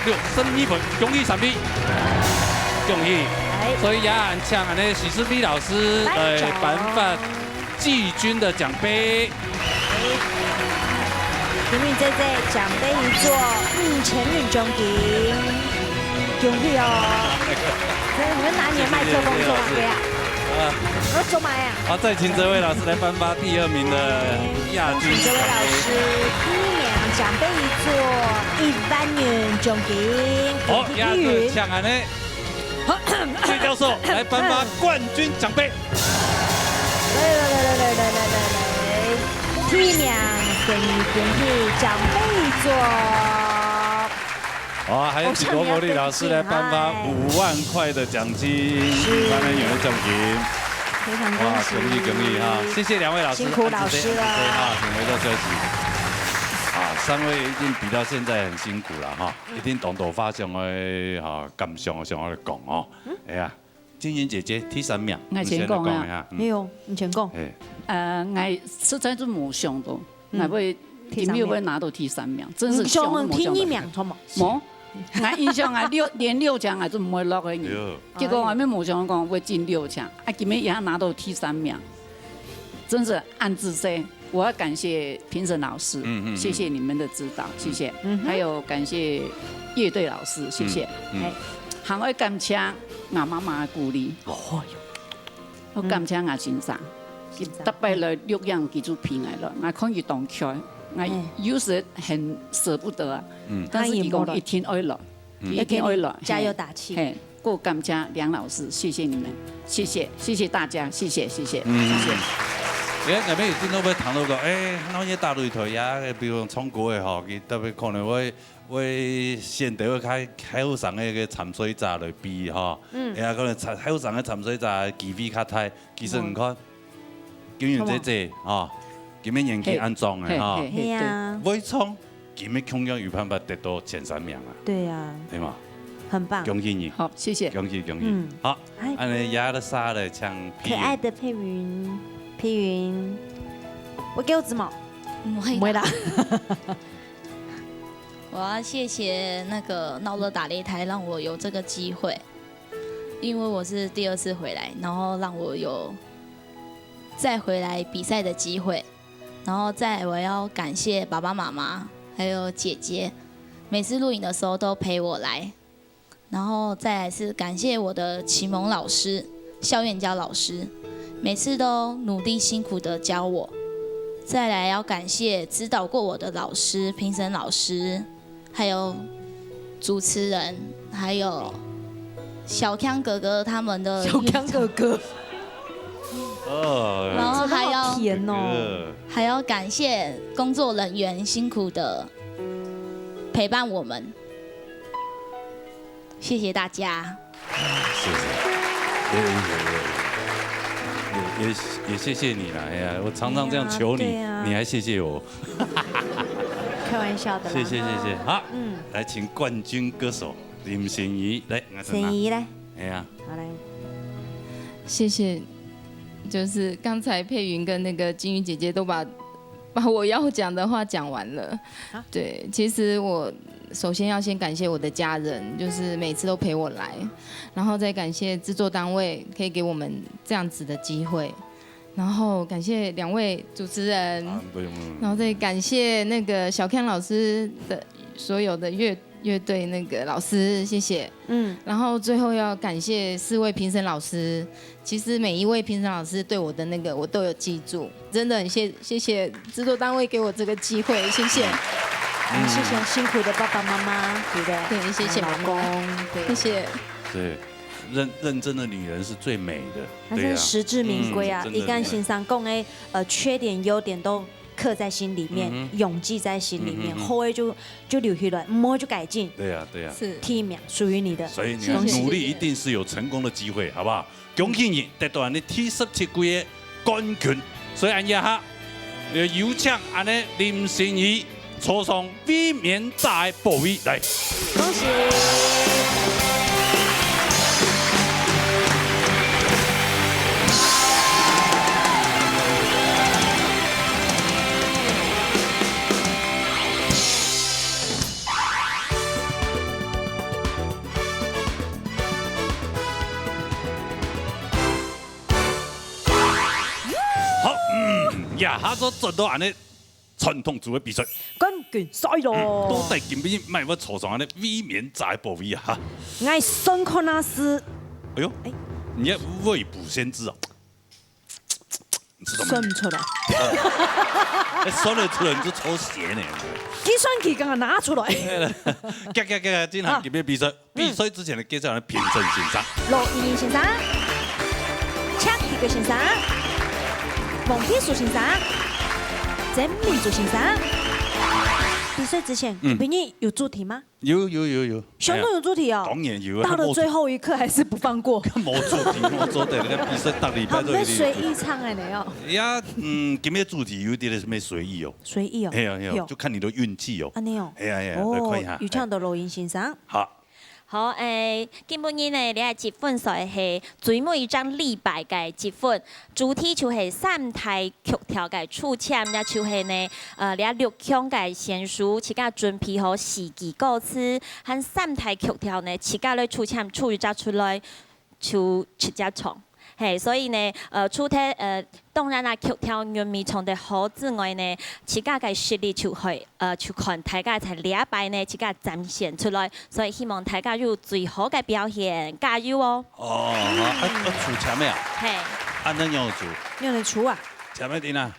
562分，恭喜3位，恭喜！所以也請我哋許世美老師頒發季軍的獎杯。今日在獎杯一座5000元獎金，恭喜哦！我們拿你的麥克風做啊，對啊。我做嘛呀？好，再请这位老师来颁发第2名的亚军。这位老师第1名，奖杯一座10000元奖金。好，亚军抢安呢，谢教授来颁发冠军奖杯。来，第1名给你奖品奖杯一座。好，还有请罗国立老师来颁发5万块的奖金，300元的奖金。非常恭喜！恭喜恭喜哈！谢谢2位老师，辛苦老师了。请回座休息。3位一定比到现在很辛苦了哈，一定懂得发上的感想，想我来讲哦。哎呀，金云姐姐第3名，我先讲啊，没有，你先讲。我实在是冇想到，我会没有拿到第3名，真是想到第1名，错吗？冇。我印象啊，连6强我都唔会落去呢。结果我们冇想讲会进6强，今日也拿到第3名，真是暗自说，我要感谢评审老师，谢谢你们的指导，谢谢。还有感谢乐队老师，谢谢。还要感谢我妈妈的鼓励，我感谢我先生，特别来6样记住平来了，我可以动起来。我有时很舍不得啊，但是伊讲一天会来，一天会来，加油打气。我感谢梁老师，谢谢你们，谢谢大家，谢谢。那边有听到要谈到讲，那些大擂台呀，比如中国的吼，佢特别可能会先得开好上的个掺水炸来比吼，可能好上的掺水炸机会较大，其实唔看，经验这吼。今年年纪安装的哈，伟创今年同样有办法得到前3名啊。对呀，对吗？很棒，恭喜你。好，谢谢。恭喜。好，安尼压了沙的抢。可爱的佩云，我给我纸毛，不会啦。我要谢谢那个闹乐打擂台，让我有这个机会，因为我是第2次回来，然后让我有再回来比赛的机会。然后再我要感谢爸爸妈妈还有姐姐，每次录影的时候都陪我来。然后再来是感谢我的启蒙老师校园教老师，每次都努力辛苦的教我。再来要感谢指导过我的老师、评审老师，还有主持人，还有小康哥哥他们的。小康哥哥。然后还要甜哦，还要感谢工作人员辛苦的陪伴我们，谢谢大家。谢谢，也谢谢你啦。哎呀，我常常这样求你，你还谢谢我。开玩笑的啦。谢谢。好，来请冠军歌手林心怡来。心怡来。哎呀，好来。谢谢。就是刚才佩云跟那个金鱼姐姐都把我要讲的话讲完了。对，其实我首先要先感谢我的家人，就是每次都陪我来，然后再感谢制作单位可以给我们这样子的机会，然后感谢2位主持人，然后再感谢那个小康老师的所有的乐队那个老师，谢谢。然后最后要感谢4位评审老师，其实每一位评审老师对我的那个我都有记住，真的很谢谢制作单位给我这个机会，谢谢。谢谢辛苦的爸爸妈妈，对不对？对，谢谢老公，谢谢。对，认真的女人是最美的，那真是实至名归啊！一干欣赏讲的缺点优点都刻在心里面，永记在心里面，后位就留下来，摸就改进。对呀，是第1名属于你的，所以你要努力，一定是有成功的机会，好不好？恭喜你得到你第17季的冠军，所以按一下，有请安尼林心怡坐上卫冕大宝位来，恭喜！呀，下咗做到安尼传统组的比赛，冠军赛咯。到底今年卖要坐上安尼卫冕大宝位啊！我孙康纳斯。哎呦，你要未卜先知哦。算不出来。算得出来你就抽血呢。计算器刚刚拿出来。进行今天比赛，比赛之前的介绍人评审先生。罗依依先生，恰皮哥先生，王必树先生，曾明珠先生。比赛之前，比你有主题吗？有。相当有主题哦。当然有。到了最后一刻还是不放过。冇主题，冇主题，那个比赛大礼拜都有点随意唱的呢哦。呀，今天主题有点什么随意哦。随意哦。哎呀，就看你的运气哦。安尼哦。哎呀，来看一下。有唱到罗英先生。好。好，今晡日呢，你嘅积分赛是最每一张礼拜嘅积分，主题就是三台曲调嘅出签，也就是呢，你6腔嘅sen书，自家準備好4句歌詞，和三台曲調呢，自家咧出簽出一隻出來，就直接唱。嘿，所以呢，出題當然啦，曲調韻味唱得好之外呢，自家嘅實力就去去看大家在禮拜呢，自家展現出來，所以希望大家有最好嘅表現，加油哦！哦，出簽咩啊？嘿，按怎樣出？用嚟出啊？簽咩點啊？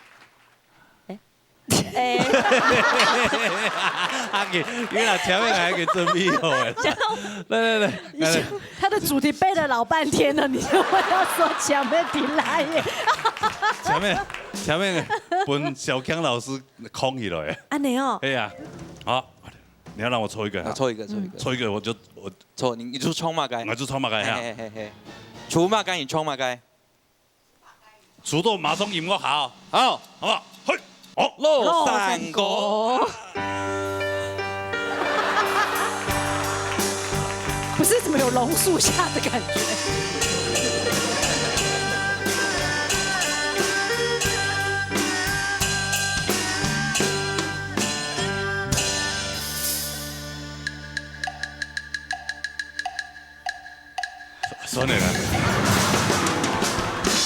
阿杰，原來前面還有一個準備好誒。來，他的主題背了老半天了，你就要說前面停來耶。前面本小強老師空起來。安尼哦。哎呀，好，你要讓我抽一個。抽一個，我抽，你就衝馬街。我就衝馬街哈。出馬街，你衝馬街。出到馬上音樂好，好不好？去。哦，落山歌，不是怎么有榕树下的感觉？算了啦。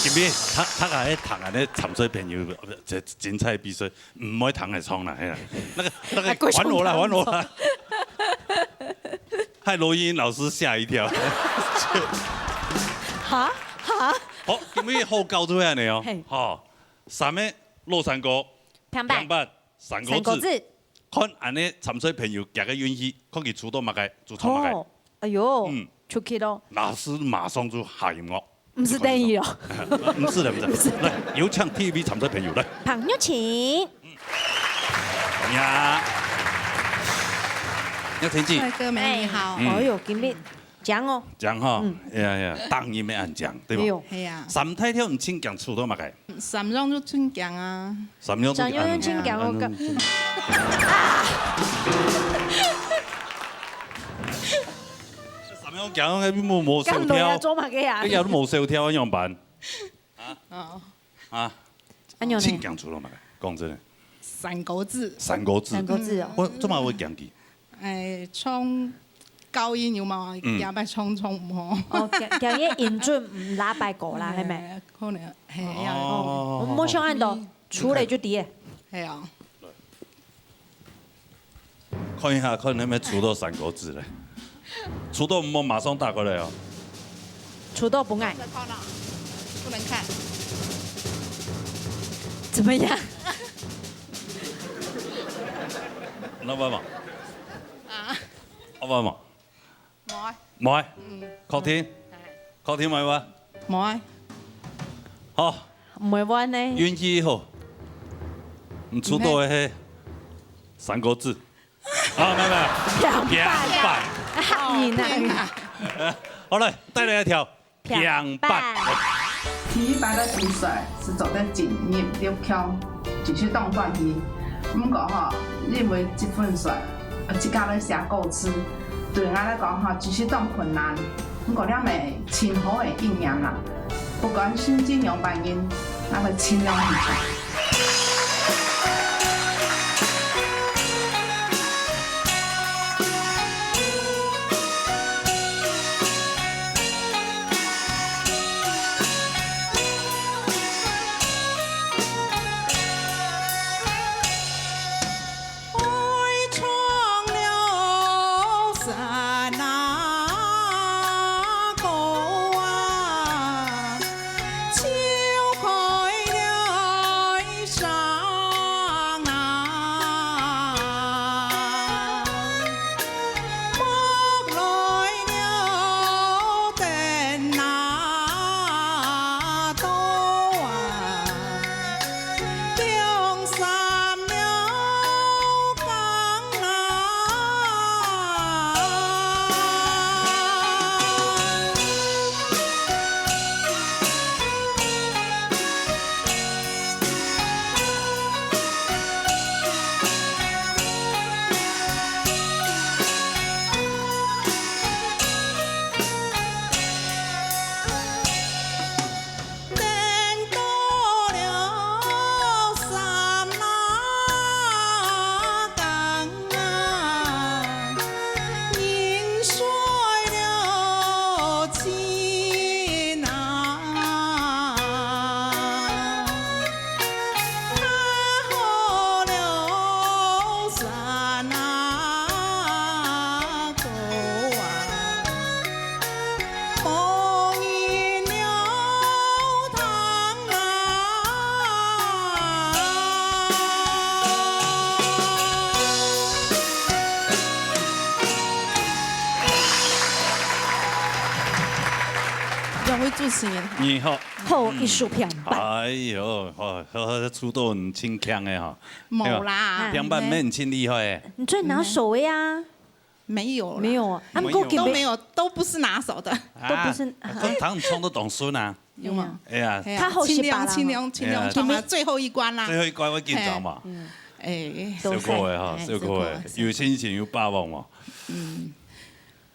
今日他喺糖啊咧沉水朋友，這精彩比賽唔可以糖嚟衝啦，係啦，那個還我啦，害羅英老師嚇一跳。哈？好，今日好交出嚟哦，好，三個落山歌，平板，三個字，看安尼沉水朋友夾個運氣，看佢出到乜嘅，就唱乜嘅。哎呦，出去咯。老師馬上就下音樂。不是等於哦，不是，來，有請 TVB 沉水朋友來。朋友請。呀，天氣。帥哥美你好。哎呦，今日獎哦。獎哈，呀，當然要按獎，對吧？係啊。三太跳唔請獎出到乜嘅？三樣就請獎啊。三樣就請獎我個。我講喺邊冇收跳，你有都冇收跳咁樣辦？啊？請講出嚟嘛？講真。三個字。三個字。我做乜會講啲？唱高音有冇？也咪唱唔好。哦，講嘢音準唔拉白過啦，係咪？可能係啊。我冇想按到，出嚟就啲。係啊。看一下，看你咪出到三個字咧。出道唔好馬上打過來哦。出道不愛。不能看。怎麼樣？老闆嘛？啊？老闆嘛？冇。冇。確定咪話？冇。好。唔會玩呢？運氣好。唔出道嘅係三個字。啊，沒。平板。好了，帶來一條平板。第一擺的比賽是做得進入6強，繼續當斷題。不過吼，認為積分賽，自家咧寫歌詞，對我來講吼，繼續當困難。不過咱咪親好嘅應驗啦，不管新金融版音，咱咪盡量去唱。将会主持人。你好，好艺术片板。哎呦，好，出道很轻强的哈。冇啦，平板没很轻厉害的。你最拿手呀？没有，没有啊，都没有，都不是拿手的，都不是。跟唐冲都懂孙啊。有吗？哎呀，他好清凉，装嘛，最后一关啦。最后一关我紧张嘛。哎，小过的哈，小过的，有信心有把握嘛。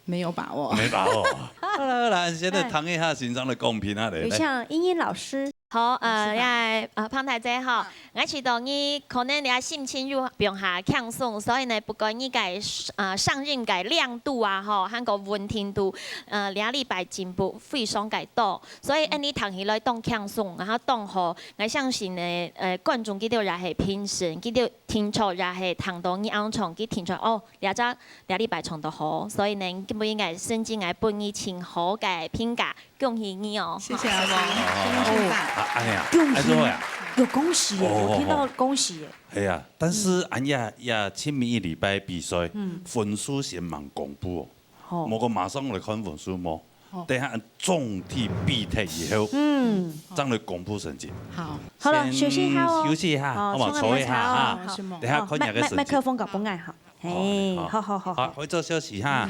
没有把握。没把握。好了，现在谈一下欣赏的公平啊，有像英英老师。好，潘太姐吼，我知道你可能你心情又变下轻松，所以呢，不过你改上任改亮度啊，吼，和个稳定度，2礼拜进步非常改多，所以你谈起来当轻松，然后当好，我相信呢，观众佢哋也係平時，佢哋聽出也係談到你安唱，佢聽出哦，2禮拜唱得好，所以呢，基本應該甚至係本以前好嘅評價，恭喜你哦！謝謝老師，哎呀，恭喜！有恭喜耶！我听到恭喜耶！哎呀，但是俺也前面1礼拜比赛，分数先忙公布哦，我马上来看分数么？等下总体比赛以后，再来公布成绩。好，好了，休息一下哦，休息一下，好嘛，坐一下哈。等下看下个成绩。麦克风搞不爱好，哎，好。好，回做休息哈。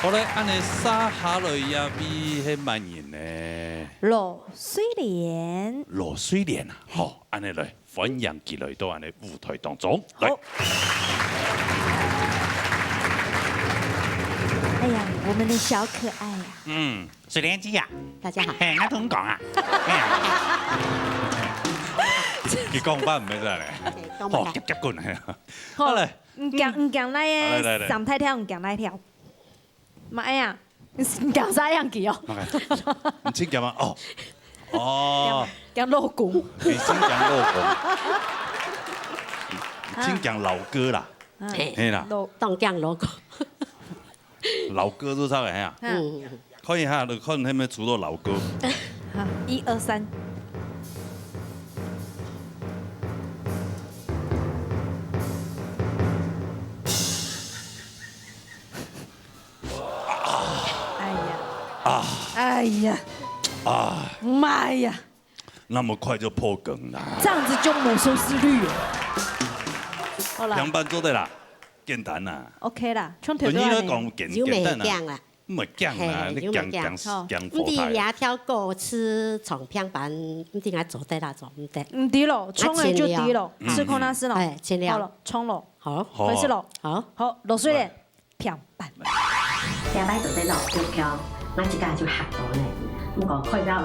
好嘞，安尼沙下来也比迄慢人呢。罗水莲。罗水莲啊，好，安尼来，欢迎佢来到安尼舞台当中。来。哎呀，我们的小可爱呀。水莲姐呀，大家好。嘿，我同你讲啊。佢講翻唔係真係，哦，急棍係。好嘞。唔講那個上台跳，唔講那跳。媽呀，你講啥樣嘅哦？唔知講嘛？哦，講老公。你先講老公，先講老歌啦，係啦，當講老公。老歌都差嘅呀。看一下，你看他們除了老歌。好，1、2、3。哎呀！妈呀！那麼快就破梗啦！這樣子就沒收視率。好啦。兩班做得啦，簡單啦。OK 啦，唱條歌你嚟。講簡單啦。唔係講啦，你講唔啲也跳歌詞唱片版，唔啲我做得啦，做唔得。唔啲咯，唱嘅就啲咯，吃空那是咯。係，盡量。好了，唱咯。好。回事咯。好，落水咧，片版。兩擺做得落股票。我一家就嚇到咧，不過開到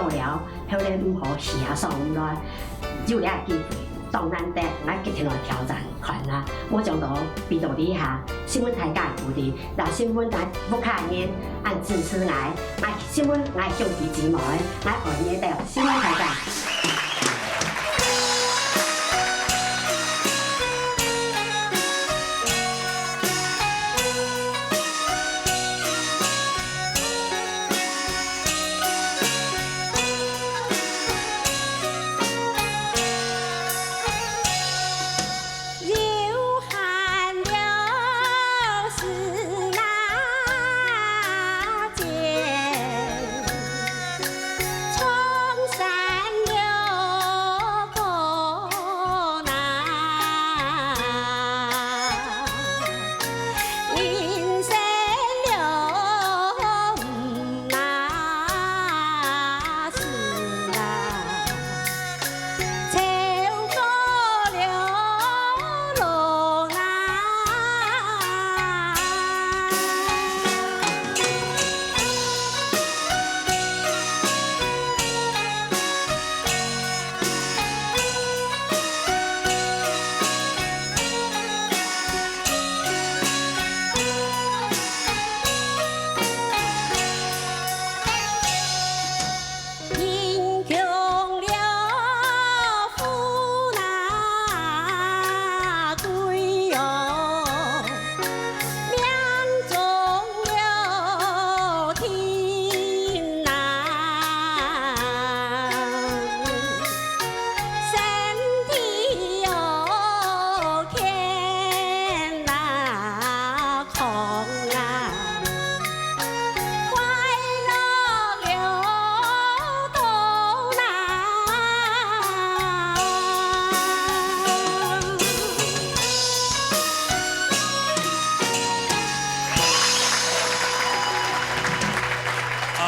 了，後來唔好下爽來，有啲機會，當然得我決定來挑戰看啦。我講到比到底下，新聞台界鼓勵，嗱新聞台不看面，按支持我新聞我向佢指模，我按嘢掉新聞台界。从山。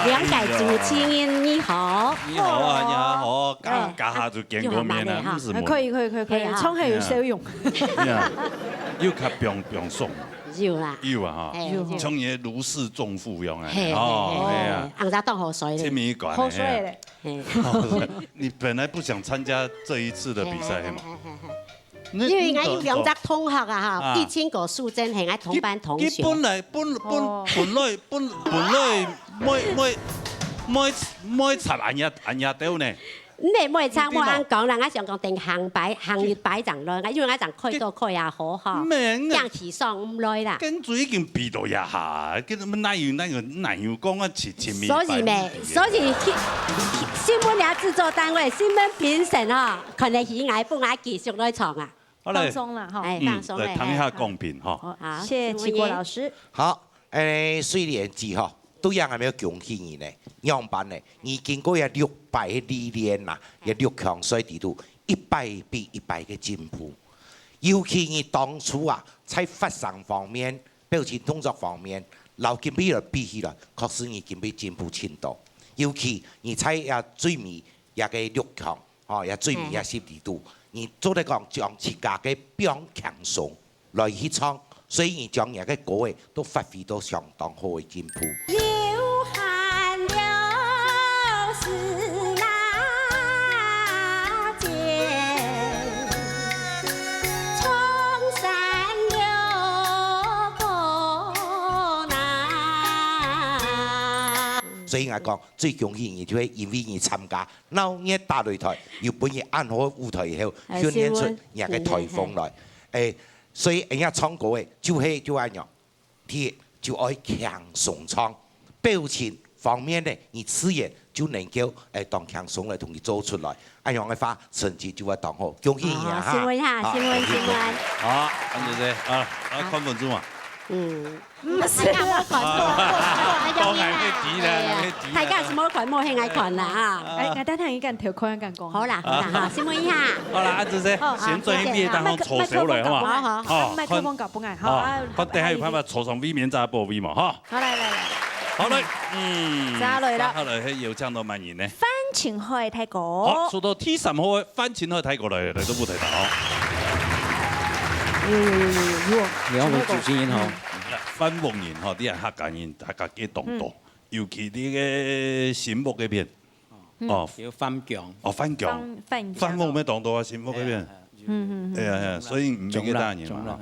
两改主持人你好。你好啊，你好，刚下就見過面啦，唔是冇。可以，衝係有效用。又較平爽。有啦。有啊哈，像嘢如釋重負用啊。係啊。紅茶當河水咧。簽名館。河水咧。你本來不想參加這一次的比賽嘛？因為我有兩隻同學啊，哈，1000個數真係我同班同學。本來每插按呀掉呢？每插我按講啦，我想講定行業擺上來，因為我陣開到開也好哈，樣時上唔來啦。跟住已經比到一下，跟住哪有講啊前面。所以新聞也製作單位、新聞評審哈，可能以外不愛繼續來創啊。放鬆了哈，放鬆了。談一下公平哈。好，謝謝齊國老師。好，雖然字吼，都樣係咪要恭喜你呢？樣板呢，你經過也600嘅歷練啦，也6強賽地圖，100比100嘅進步。尤其你當初啊，在發聲方面、表情動作方面，老金比來比起來，確實你金比進步挺多。尤其你在也最尾也個6強，哦，也最尾也10地圖。你做得講將自家嘅表強鬆來去創，所以你將人嘅歌嘅都發揮到相當好嘅進步。流汗流是那間，蒼山流過南。所以我講最恭喜你，就係因為你參加鬧熱大擂台，要本嘢按好舞台以後，訓練出人嘅台風來。所以人家唱歌嘅就係就係樣，鐵就愛強鬆唱，表情方面呢，你自然就能夠當強鬆嚟同你做出來，一樣嘅話成績就會當好。恭喜你啊！新聞嚇，新聞。好，跟住先啊，看分鐘啊。唔是我群講係咩字啦？大家什麼群冇興愛群啦啊！我等下一間條區一間講。好啦，好，先問一下。好啦，阿子先，先做啲嘢，等我坐上嚟好嘛？好，麥克風夾本藝，好啊。我等下有辦法坐上 V 面再播 V 嘛，哈。好嚟，好嘞，揸嚟啦。好嚟，有請到萬言呢。翻前去睇過。好，做到 T3號嘅翻前去睇過嚟到舞台頭。你好，主持人好。翻夢言嗬，啲人客家人大家幾動盪，尤其啲嘅醒目嗰邊，哦，要翻強，哦翻強，翻夢咩動盪啊？醒目嗰邊，係啊，所以唔幾單人嘛，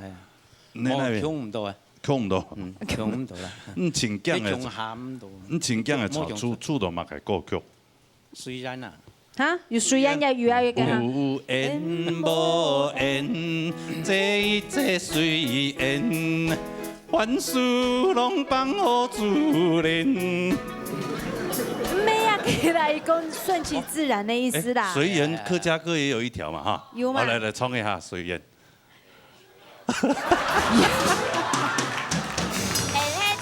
你那邊強唔到啊，強唔到，強唔到啦，前頸嘅，前頸嘅唱出到乜嘅歌曲？雖然啊。嚇，要水印嘅魚啊，要嘅嚇。有緣無緣，這水緣，凡事攏放乎自然。咩啊？佢來講順其自然的意思啦。隨緣客家歌也有一條嘛，哈。有嗎？我來唱一下隨緣。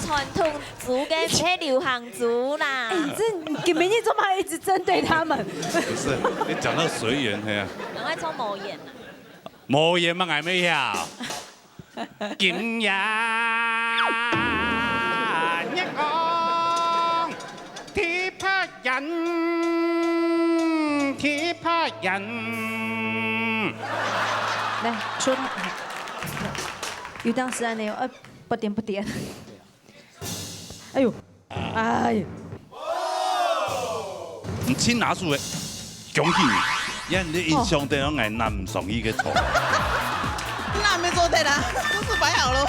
傳統族嘅係流行族啦。哎，這根本你怎麼一直針對他們？不是，你講到隨緣係啊。趕快唱無言啊！無言嘛，係咩呀？今夜一昂，鐵拍人，鐵拍人。來，說他。有當時啊，你不點。哎呦，哎呀！唔千拿數嘅，恭喜你！因為你印象當中係男上衣嘅錯。那沒做對啦，都是擺好咯。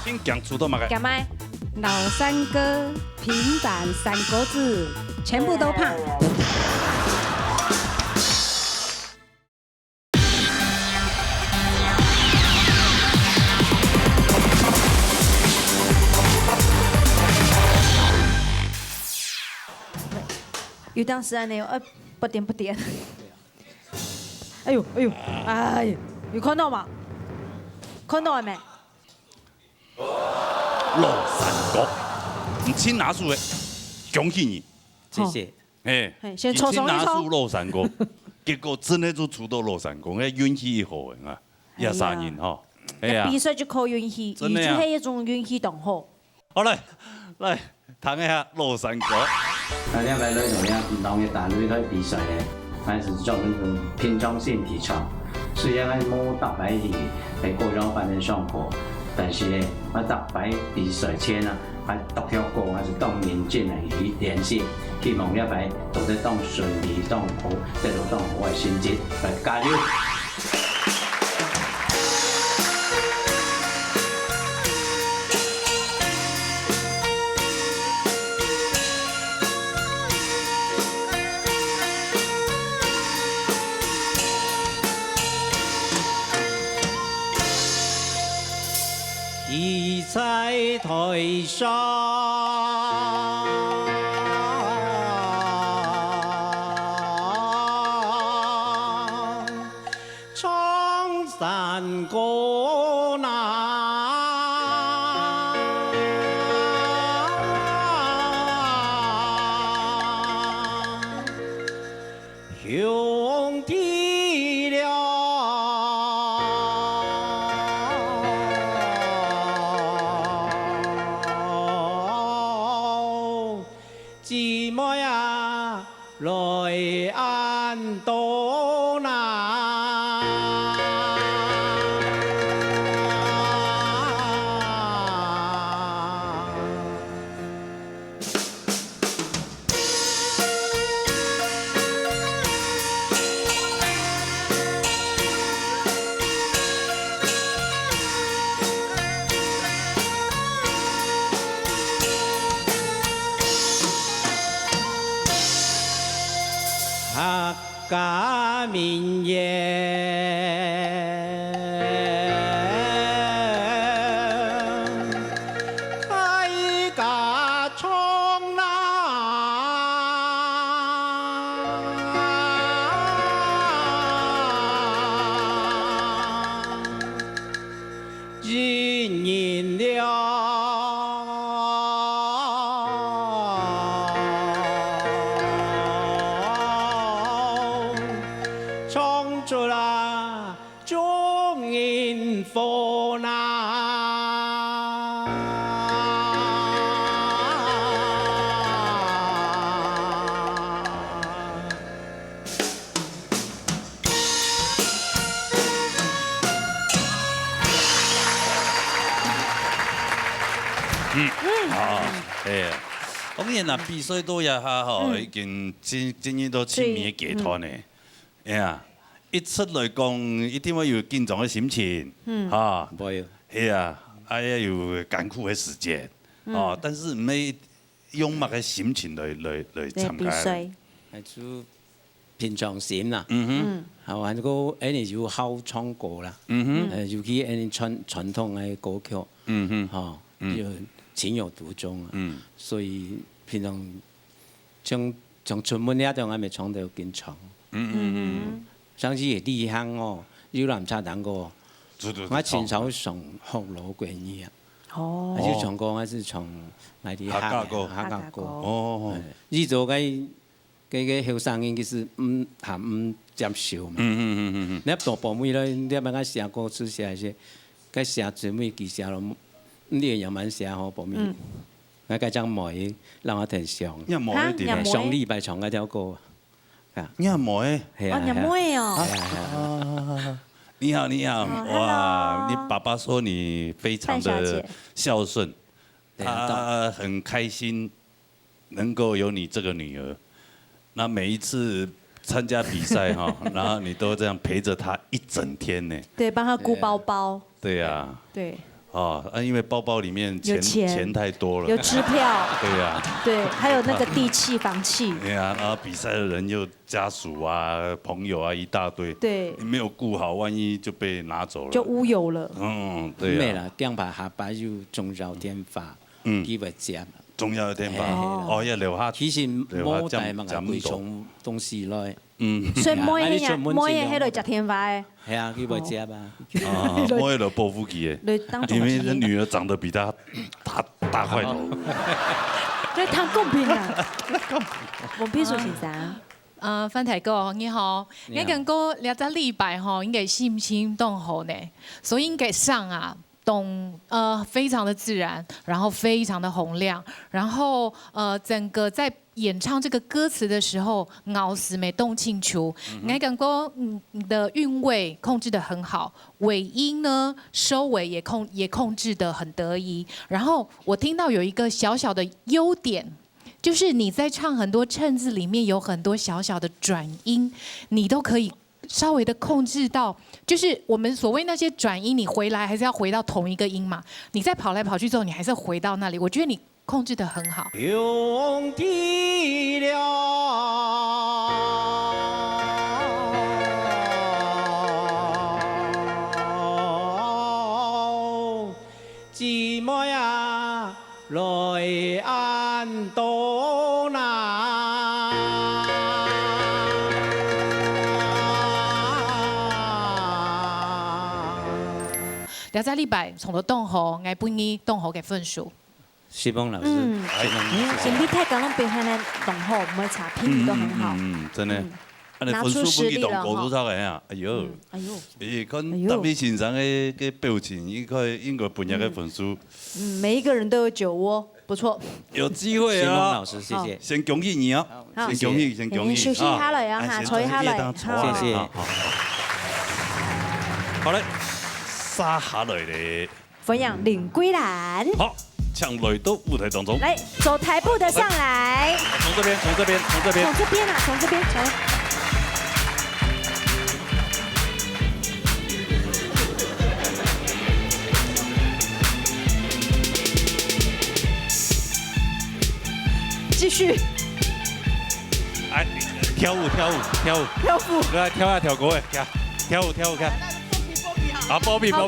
先講出到乜嘅？幹嘛？老山歌、平板三國志，全部都怕。有當時啊，你不點。哎呦，哎呀，有看到嗎？看到了沒？羅山國，唔千拿數嘅，恭喜你！謝謝。先抽上一抽。羅山國，結果真係就出到羅山國，嘅運氣一好啊，13年嗬。比賽就靠運氣，而且係一種運氣同好。好嚟，唐下落山歌。那两位女同咧，农业单位去比赛咧，还是专门拼装性体操。虽然我冇特别去国家班的上课，但是咧，我特别比赛前啊，还独跳歌还是当年进来去练习，希望了解做得当顺利当好，得到当好嘅成绩，来加油！已在台上，唱山歌呐，兄弟俩。姊妹啊，來安多那。客家民謠，大家唱啦，人人了。唱出啦，中年火呐！哎，當然啦，比賽都有下吼，已經經驗到親密嘅劇團咧。哎呀，一出來講，一定會有緊張嘅心情，嚇，係啊，哎呀，有艱苦嘅時間，哦，但是唔係用乜嘅心情來參加。係做平常心啦，係嘛？個誒要好唱歌啦，尤其誒傳統嘅歌曲，嚇，要情有獨鍾啊，所以平常像出門一種還未唱到緊唱。上次也厲害哦，有人插彈過，我前手上學羅貴兒啊，就唱歌我是唱賣啲客家歌，哦，呢做嘅後生人其實唔接受嘛，你大部妹咧，你問我寫歌詞寫些，佢寫最尾佢寫咯，你又蠻寫好部妹，我嗰張妹讓我聽上，上禮拜唱嗰條歌。你阿妹，你阿妹哦，你好，你好，哇！你爸爸說你非常的孝順，他很開心能夠有你這個女兒。那每一次參加比賽哈，然後你都這樣陪着他一整天呢。對，幫他顧包包。對呀。對。哦，因為包包裡面錢太多了，有支票，對呀，對，還有那個地契、房契，對呀，然後比賽的人又家屬啊、朋友啊一大堆，對，你沒有顧好，萬一就被拿走了，就烏有了，對呀，咩啦，姜牌下擺要重要天法，幾為接，重要天法，哦，要留下，其實冇大乜嘅貴重東西來。所以每日喺度食天花嘅。係啊，佢會接啊。我喺度報復佢嘅，因為他女兒長得比他大塊頭。你談公平啊！黃秘書先生。范太哥你好，我感覺兩隻禮拜吼應該心情都好呢，所以應該上啊非常的自然，然后非常的洪亮，然后整个在演唱这个歌词的时候，咬死没动庆球，我感觉你的韵味控制得很好，尾音呢收尾也控制得很得宜，然后我听到有一个小小的优点。就是你在唱很多衬字里面有很多小小的转音，你都可以稍微的控制到，就是我们所谓那些转音，你回来还是要回到同一个音嘛。你在跑来跑去之后，你还是回到那里。我觉得你控制得很好。用地了，寂寞呀，来安多难。了解禮拜從到東河，我本意東河嘅分數。希望老師，兄弟太講攏表現得同好，唔會差，品質都很好。真的。拿出實力了高多少個啊？哎呦，伊看特別欣賞嘅表情，應該本日嘅分數。每一個人都有酒窩，不錯。有機會啊！希望老師，謝謝。先恭喜你啊！先恭喜，先恭喜。休息下來啊，哈，坐一下來。謝謝。好嘞，沙下來咧。分享林歸蘭。好，搶來到舞台當中。來，走台步的上來。從這邊，從這邊，從這邊。從這邊啊，從這邊，從。繼續。哎，跳舞，跳舞，跳舞。跳舞。來跳下跳過誒，跳舞，跳舞，看。啊，波比。大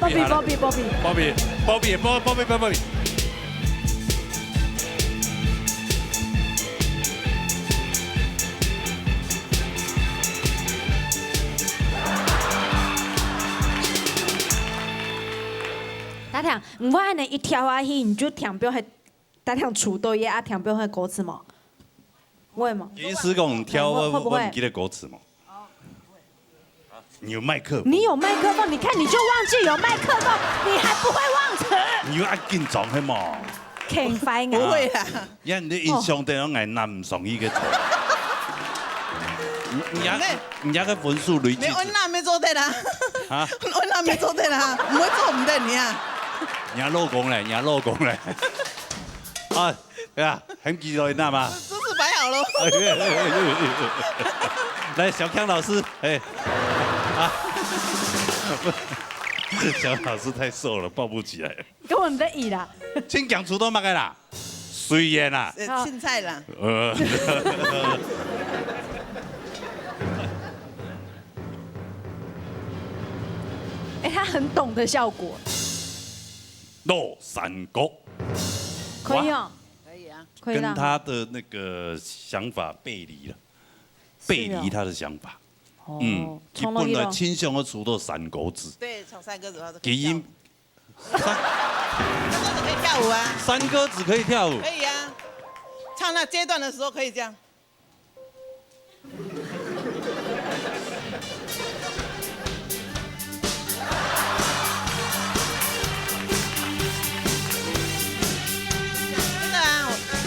聽，我安尼一跳下去，你就聽表係大聽厝到嘢啊，聽表係歌詞嘛？會嗎？意思講跳我唔記得歌詞嘛？你有麥克風？你有麥克風，你看你就忘記有麥克風，你還不會忘詞？你要緊張係嘛？輕快不會啦。因為你印象當中係難唔上呢個錯。人家嘅分數累積。你我哪沒做得啦？啊？我哪沒做得啦？唔會做唔得你啊？人家老公咧，啊，呀，很期待那嘛。姿勢擺好咯。來，小康老師，哎，啊，小老師太瘦了，抱不起來。跟我唔得意啦。請講出多乜嘅啦？水煙啦。凊彩啦。哎，他很懂的效果。落山歌。可以哦。可以啊。可以跟他的那個想法背離了，背離他的想法。基本來傾向要出到山歌子。對，唱山歌子的話就。基因。山歌子可以跳舞啊。山歌子可以跳舞。可以啊，唱那階段的時候可以這樣。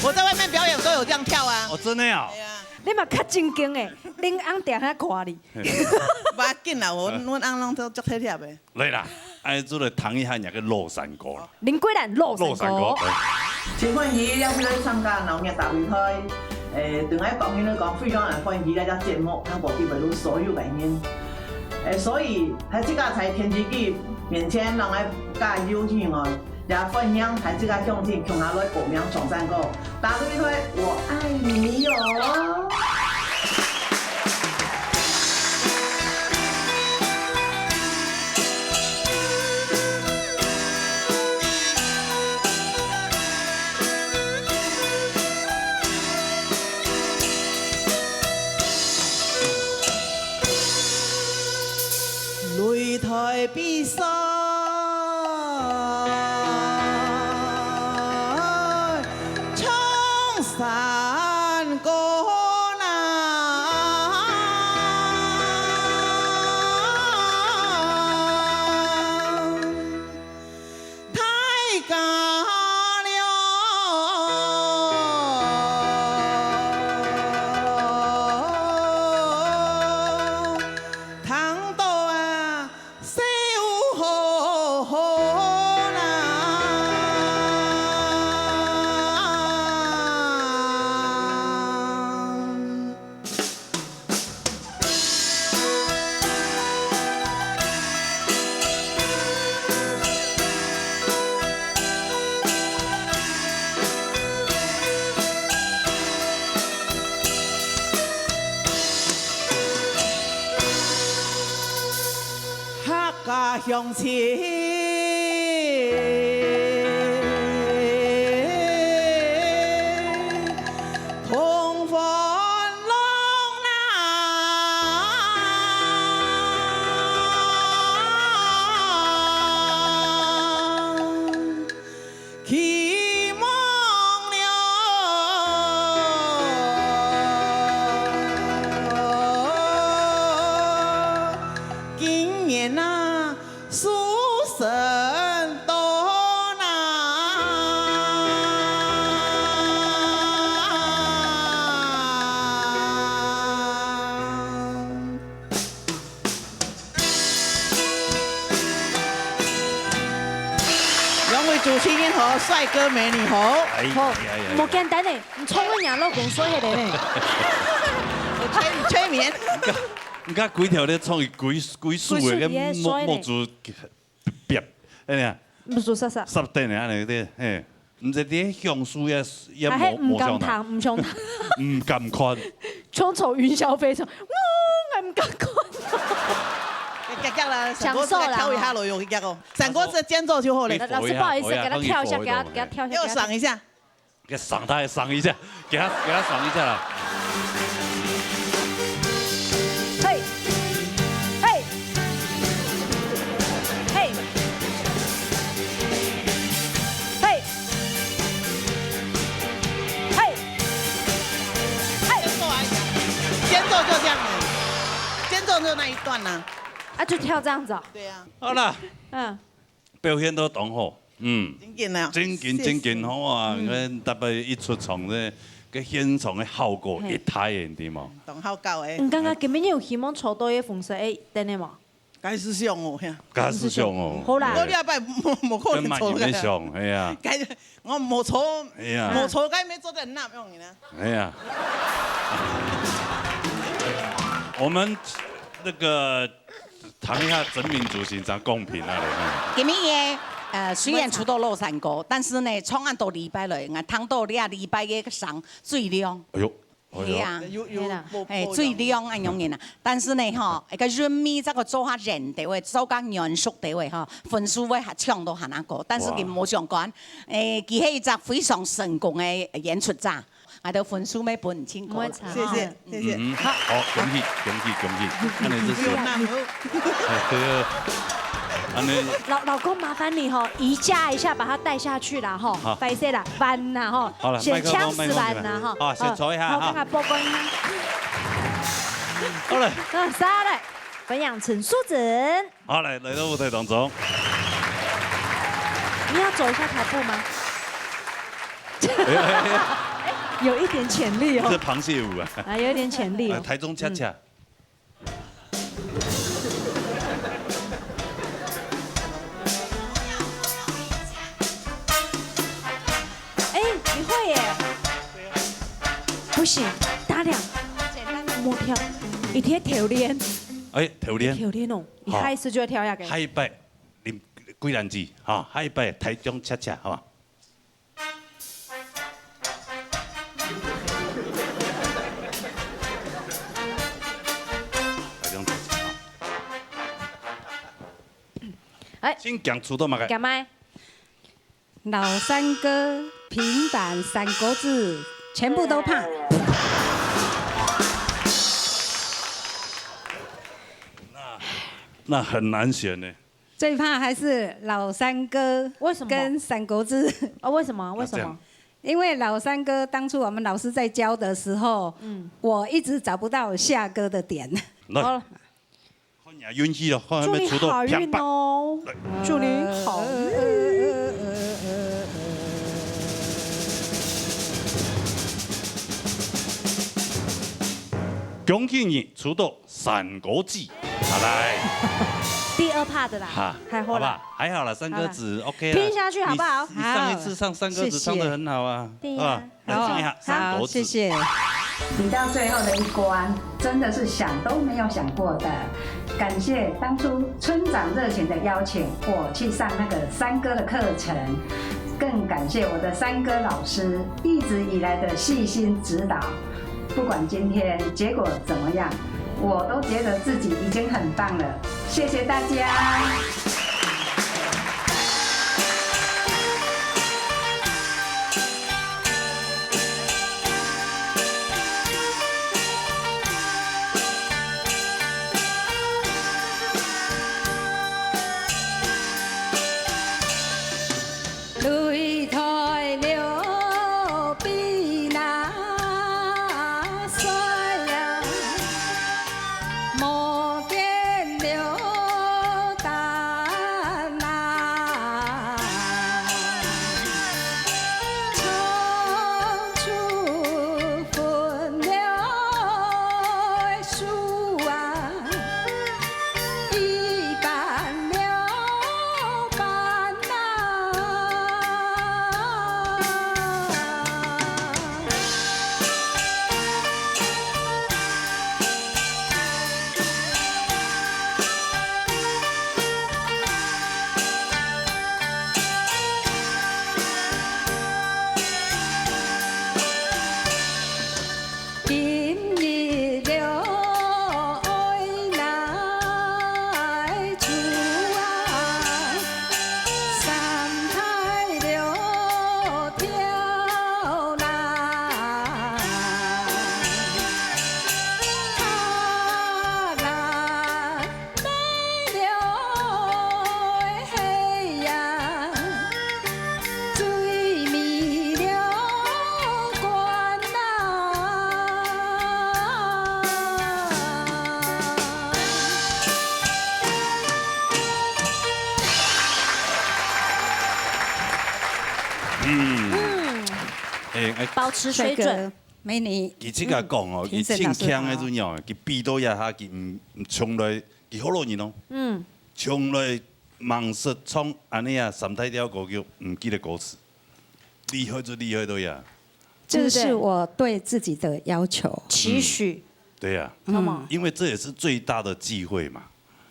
我在外面表演都有這樣跳啊！哦，真的啊！你嘛較正經誒，恁翁定喺看你。唔要緊啦，我翁攏都足體貼的。來啦，愛做嚟談一下人家落山歌啦。林歸蘭落山歌。真歡喜了，去參加農業大會台。對我講起來講，非常歡喜呢隻節目，喺我哋為咗所有嘅人。所以喺這個在天氣機面前，讓我加油之外。也分享喺這個向前向下來報名長山歌，大會台我愛你喲。擂台比賽。山歌啦，相亲。同风浪浪，期望了今年呐，书生多两位主持人好，帅哥美女好。好，冇简单嘞，你冲个娘老公说迄个呢？催眠。你看几条咧创意几数的个木竹别，哎呀，木竹啥？等下安尼啲，嘿，唔知啲香书也唔敢谈，唔想谈，唔敢看。冲走云霄飞车，我唔敢看。享受啦，跳一下咯，用一下哦。闪过这间奏就好了。老师不好意思，给他跳一下，给他跳一下。又赏一下。给赏他，赏一下，给他赏一下啦。嘿，嘿，嘿，嘿，嘿，间奏就这样子，间奏就那一段呢。啊，就跳这样子哦。对呀。好啦，嗯，表现都当好，真劲啊，真劲好啊！我特别一出场咧，个现场的效果一太严对嘛。当好教的。你刚刚今日有希望抽到嘅粉丝会等你嘛？该是上哦，该是上哦。好啦。我礼拜冇可能抽嘅。上，系啊。该我冇抽，系啊。冇抽，该没做得很难用呢。哎呀。我们那个。谈一下真民主欣赏公平啊！今日虽然出到落山歌，但是呢，创案到礼拜来，我听到你啊礼拜嘅个上最亮。哎呦，係啊，係最亮咁樣嘅啦。但是呢，嗬，一個人咪這個做下人地位，做下嚴肅地位，嗬，分數會係唱到下那個，但是佢冇相關。佢係一個非常成功嘅演出者。我哋分數咪本唔清楚，謝謝。好，恭喜！安尼就是。老公麻煩你哈，移駕一下，把他帶下去啦哈，白色啦，彎啦哈，先槍死彎啦哈。好，先坐一下好，看看曝光一下。好嘞。下來，分養陳淑珍。好，來到舞台當中。你要走一下台步嗎？有一點潛力哦。這螃蟹舞啊。啊，有一點潛力哦。台中恰恰。哎，你會耶？不行，打兩，摸跳，一天跳練。哎，跳練。跳練哦，你下一次就要跳下嘅。下一拜，你貴人寺，哈，下一拜台中恰恰，好嘛？先講出到嘛個。講麥。老山歌、平板、三國志，全部都怕。那很難選呢。最怕還是老山歌，為什麼？跟三國志。啊，為什麼？為什麼？因為老山歌當初我們老師在教的時候，我一直找不到下歌的點。好。運氣咯，祝你好運哦！祝你好運。恭喜你出道《三國志》，好來。第二 part 的啦，還好啦，還好啦，三個字 OK 啦。聽下去好不好？你上一次唱三個字唱得很好啊。對呀。來聽一下《三國志》。謝謝。你到最後的一關，真的是想都沒有想過的。感謝當初村長熱情的邀請，我去上那個山歌的課程，更感謝我的山歌老師一直以來的細心指導。不管今天結果怎麼樣，我都覺得自己已經很棒了。謝謝大家。保持水准。美女，伊即个讲哦，伊唱腔的阵样，伊鼻都也哈，伊唔从来，伊好多年咯，从来忙说唱安尼啊，3大条歌曲唔记得歌词，厉害就厉害到呀。这是我对自己的要求期许。对呀，因为这也是最大的忌讳嘛，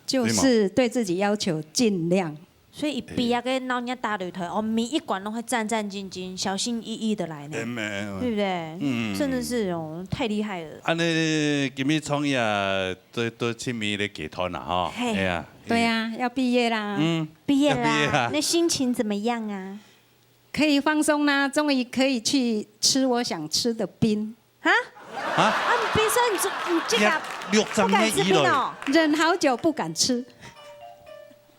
就是对自己要求尽量。所以一比啊个老人大擂台，哦，每一关都会战战兢兢、小心翼翼的来呢，对不对？真的是哦，太厉害了。安尼今日创业都亲密的集团啦，哈，哎呀，对呀，要毕业啦，毕业啦，那心情怎么样啊？可以放松啦，终于可以去吃我想吃的冰。比如说你这个不敢吃冰哦，忍好久不敢吃。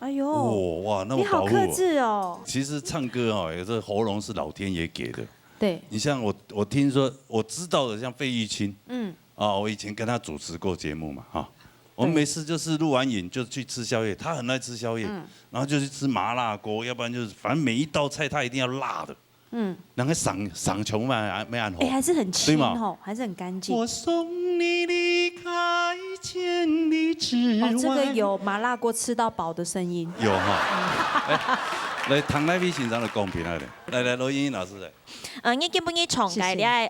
哎呦，哇，那么你好克制哦。其实唱歌哦，有这喉咙是老天爷给的。对。你像我听说我知道的，像费玉清，我以前跟他主持过节目嘛，哈。我们每次就是录完影就去吃宵夜，他很爱吃宵夜，然后就去吃麻辣锅，要不然就是反正每一道菜他一定要辣的。然后赏穷嘛，没按好。还是很清哦，还是很干净。我送你离开千里之外。这个有麻辣锅吃到饱的声音。有哈。来，唐乃比欣赏的公平来的，来，罗英英老师来。你基本去从介了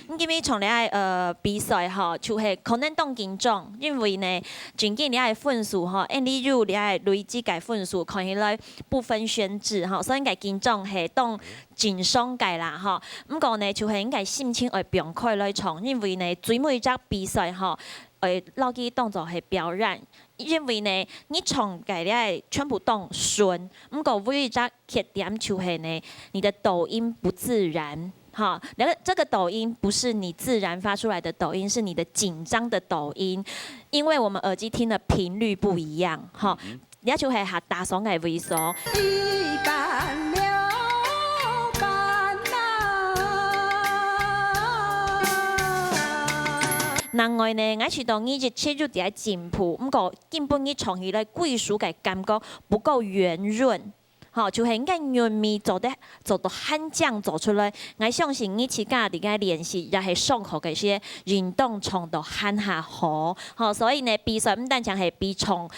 你基本从了比赛吼，就是可能当紧张，因为呢，尽管你分数吼，NDU你累积个分数，看起来不分选制吼，所以个紧张系当紧张个啦吼。不过呢，就是应该心情会平开来从，因为呢，最每一只比赛吼，老记当作系表演。因为呢，你唱嘅咧全部当顺，不过有一只缺点就是呢，你的抖音不自然，哈，这个抖音不是你自然发出来的抖音，是你的紧张的抖音，因为我们耳机听的频率不一样，哈，你就係下大爽嘅萎縮。另外呢，我知道你一切就伫進步，不過根本你唱起來歸屬嘅感覺不夠圓潤，吼，就係應該潤味做到很醬做出來。我相信你自家伫個練習，也係上課嘅些運動唱到很下好，吼，所以呢，比賽唔單講係比唱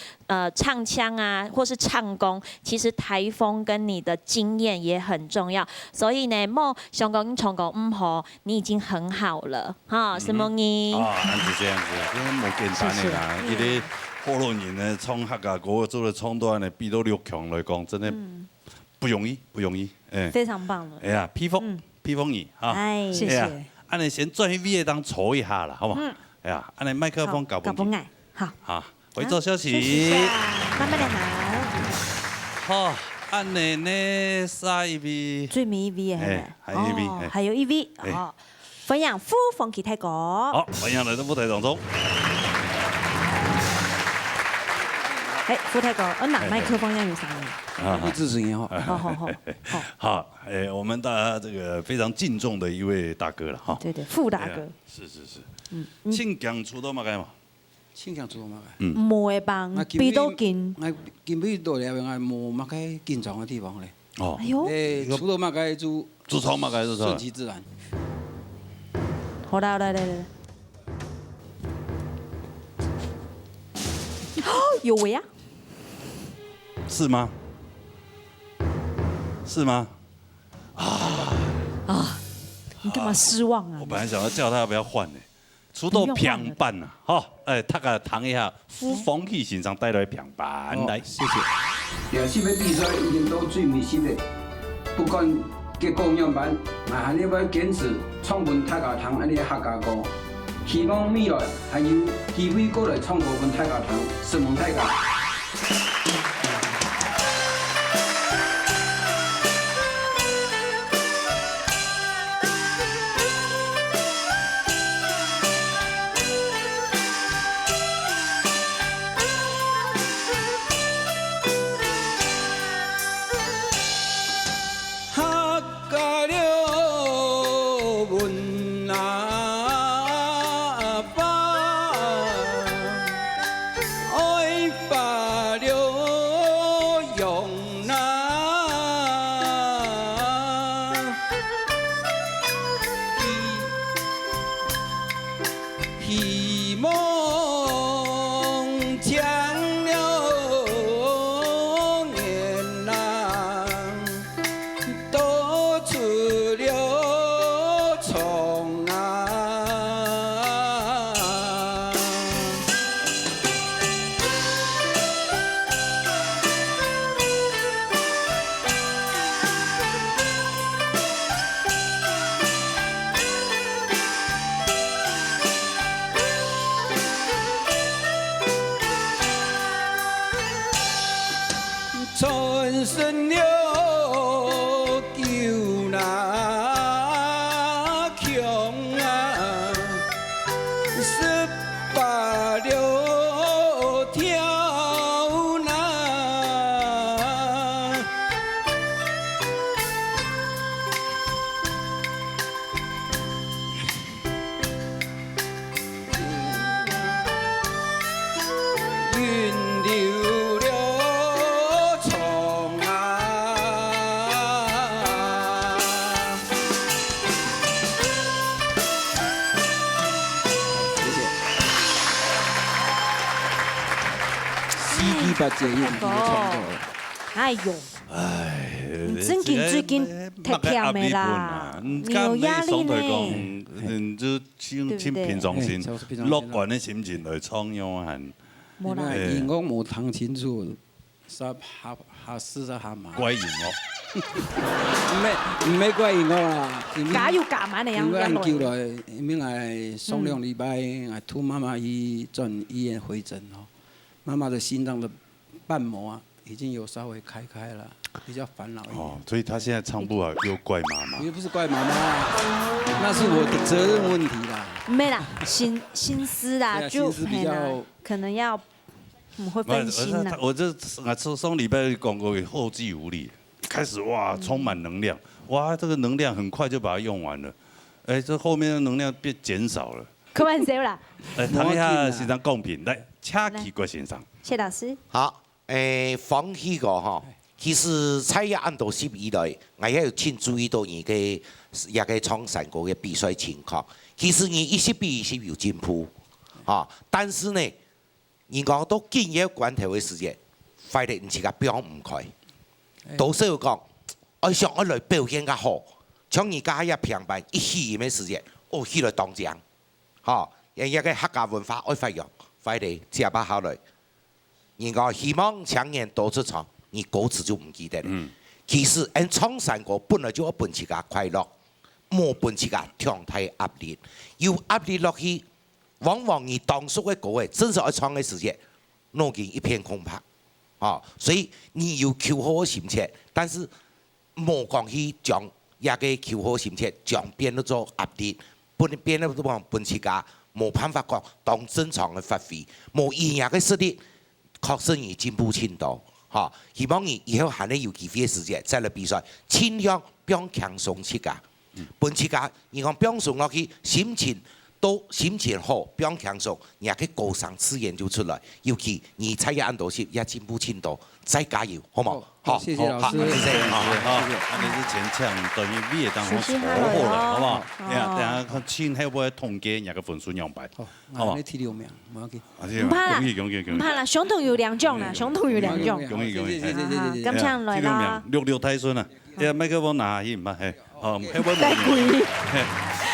腔啊，或是唱功，其實台風跟你的經驗也很重要。所以呢，莫想講你唱功唔好，你已經很好了，哈，是冇你。是這樣子，因為冇簡單嘅啦，呢啲好多人呢唱客家歌做得唱到呢，比到6強來講，真的不容易，不容易。非常棒了。哎呀，披風耳哈，哎，謝謝。安尼先轉去 V 當坐一下啦，好嘛？哎呀，安尼麥克風搞不緊。好。好，回座休息。慢慢地好。好，安尼呢下一位。最尾一位係咪？還有一位。還有一位。哦。歡迎傅鳳麒泰哥。好，歡迎來到舞台當中。傅泰哥，拿麥克風讓你上來。支持你哈。好。好，我們大家這個非常敬重的一位大哥了哈。對，傅大哥。是。慶強出到乜嘅嘛？慶強出到乜嘅？冇嘅幫，比到緊。我今日到嚟我冇乜嘅緊張嘅地方咧。哦。哎呦。出到乜嘅就唱乜嘅就順其自然。好來。有為啊？是嗎？你幹嘛失望啊？我本來想要叫他要不要換呢，出到平板啊，好，他個彈一下，傅鳳麒先生帶來平板來，謝謝。第四個比賽已經到最尾10個，不管結果樣辦，我還要堅持創本客家堂安尼客家歌，希望未來還有機會過來創作本客家堂，是蒙客家。希望将了年郎，多出了虫啊。春生了救那强啊，十八了跳那。云流了虫啊，四季八节用的创作。哎呦，你真紧最近太跳没啦，你有压力呢。嗯，就请平常心、乐观的心情来创勇汉。因为我无听清楚，下试下嘛。怪赢我。唔免怪赢我啦。加油加满的样子。因为按叫来，因为上2礼拜，俺兔妈妈转医院回诊哦，妈妈的心脏的瓣膜啊，已经有稍微开了，比较烦恼一点。哦，所以他现在唱不好，又怪妈妈。也不是怪妈妈，那是我的责任问题啦。没啦，心思啦，就比较可能要会分心啦。我这上礼拜讲过后继无力，开始哇充满能量，哇这个能量很快就把它用完了，哎这后面的能量变减少了。开玩笑啦。谈一下先生贡品，来，请起郭先生。谢老师。好，放弃个哈。其實蔡亞安到10以來，我也有請注意到伊嘅一個創山歌嘅比賽情況。其實伊10比10有進步，嚇。但是呢，伊講到今日關頭嘅時間，快啲唔是個表唔開。到時候講，我想我來表現較好，像而家一平板一戲嘅時間，哦，起來當獎，嚇。一個客家文化愛發揚，快啲接把考慮。伊講希望長年多出場。你歌詞就唔記得了。其實按創山歌本來就要本自家快樂，冇本自家強太壓力，要壓力落去，往往你當初嘅歌嘅真實要唱嘅時間，腦筋一片空白。啊，所以你要求好心切，但是冇講去將一個求好心切，將變到做壓力，變到做本自家冇辦法講當正常嘅發揮，冇一樣嘅實力，確實你進步程度。嚇，希望你以後行咧有機會嘅時間再來比賽，盡量不用輕鬆自家，本自家，你講不用鬆落去，心情好，不用輕鬆，你也可以高上自然就出來。尤其你蔡亞安導師也進步程度，再加油，好冇？好，謝謝老師，謝謝，好，你是前場等於你也當好錯好了，好不好？等下請後尾統計人個分數樣擺，好冇？你第6名，唔要緊。唔怕啦，唔怕啦，相同有2種啦，相同有2種。容易，咁唱來啦。六太順啊！啲麥克風拿去唔怕係，哦，後尾冇。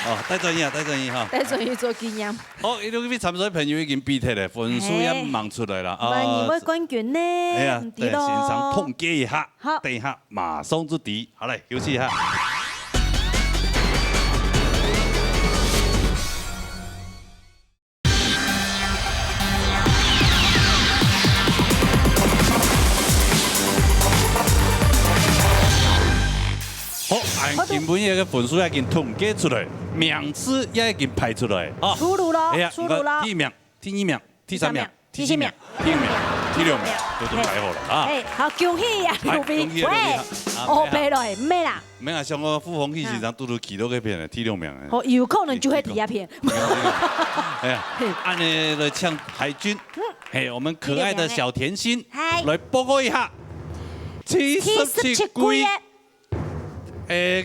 哦，帶轉移哈。帶轉移做經驗。好，呢度啲參賽朋友已經比踢咧，分數也望出來啦。萬二位冠軍呢？係啊，先生統計一下，好，等一下馬上就知。好嚟，休息一下。好，按基本嘅分數已經統計出來，名次也已經排出來，啊，出爐咯，出爐啦！第1名、第2名、第3名、第4名、第5名、第6名都排好了啊！誒，好，恭喜啊，劉備，喂，哦，未來唔咩啦？唔啊，像我傅紅喜先生拄拄起到嗰片嘅第6名嘅。哦，有可能就係第1片。哎呀，按呢來唱海軍，嘿，我們可愛的小甜心，來報告一下，77歸。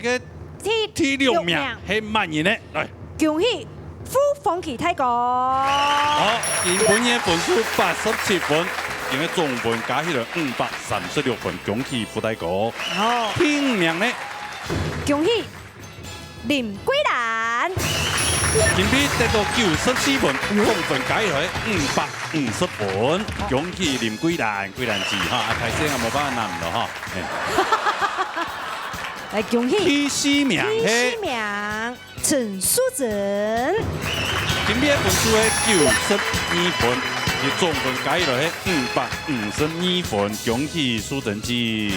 個第6名係萬人咧，來，恭喜夫风气太高。好，今本嘅分数87分，今嘅总分加起来536分，恭喜傅大哥。好，第5名呢？恭喜林桂兰。今比得到94分，总分加起来550分，恭喜林桂兰，桂兰姐哈，台先啊冇办法难咯哈。来恭喜第4名，陈淑贞。今比分数係92分，佢總分加起來係552分，恭喜蘇振志。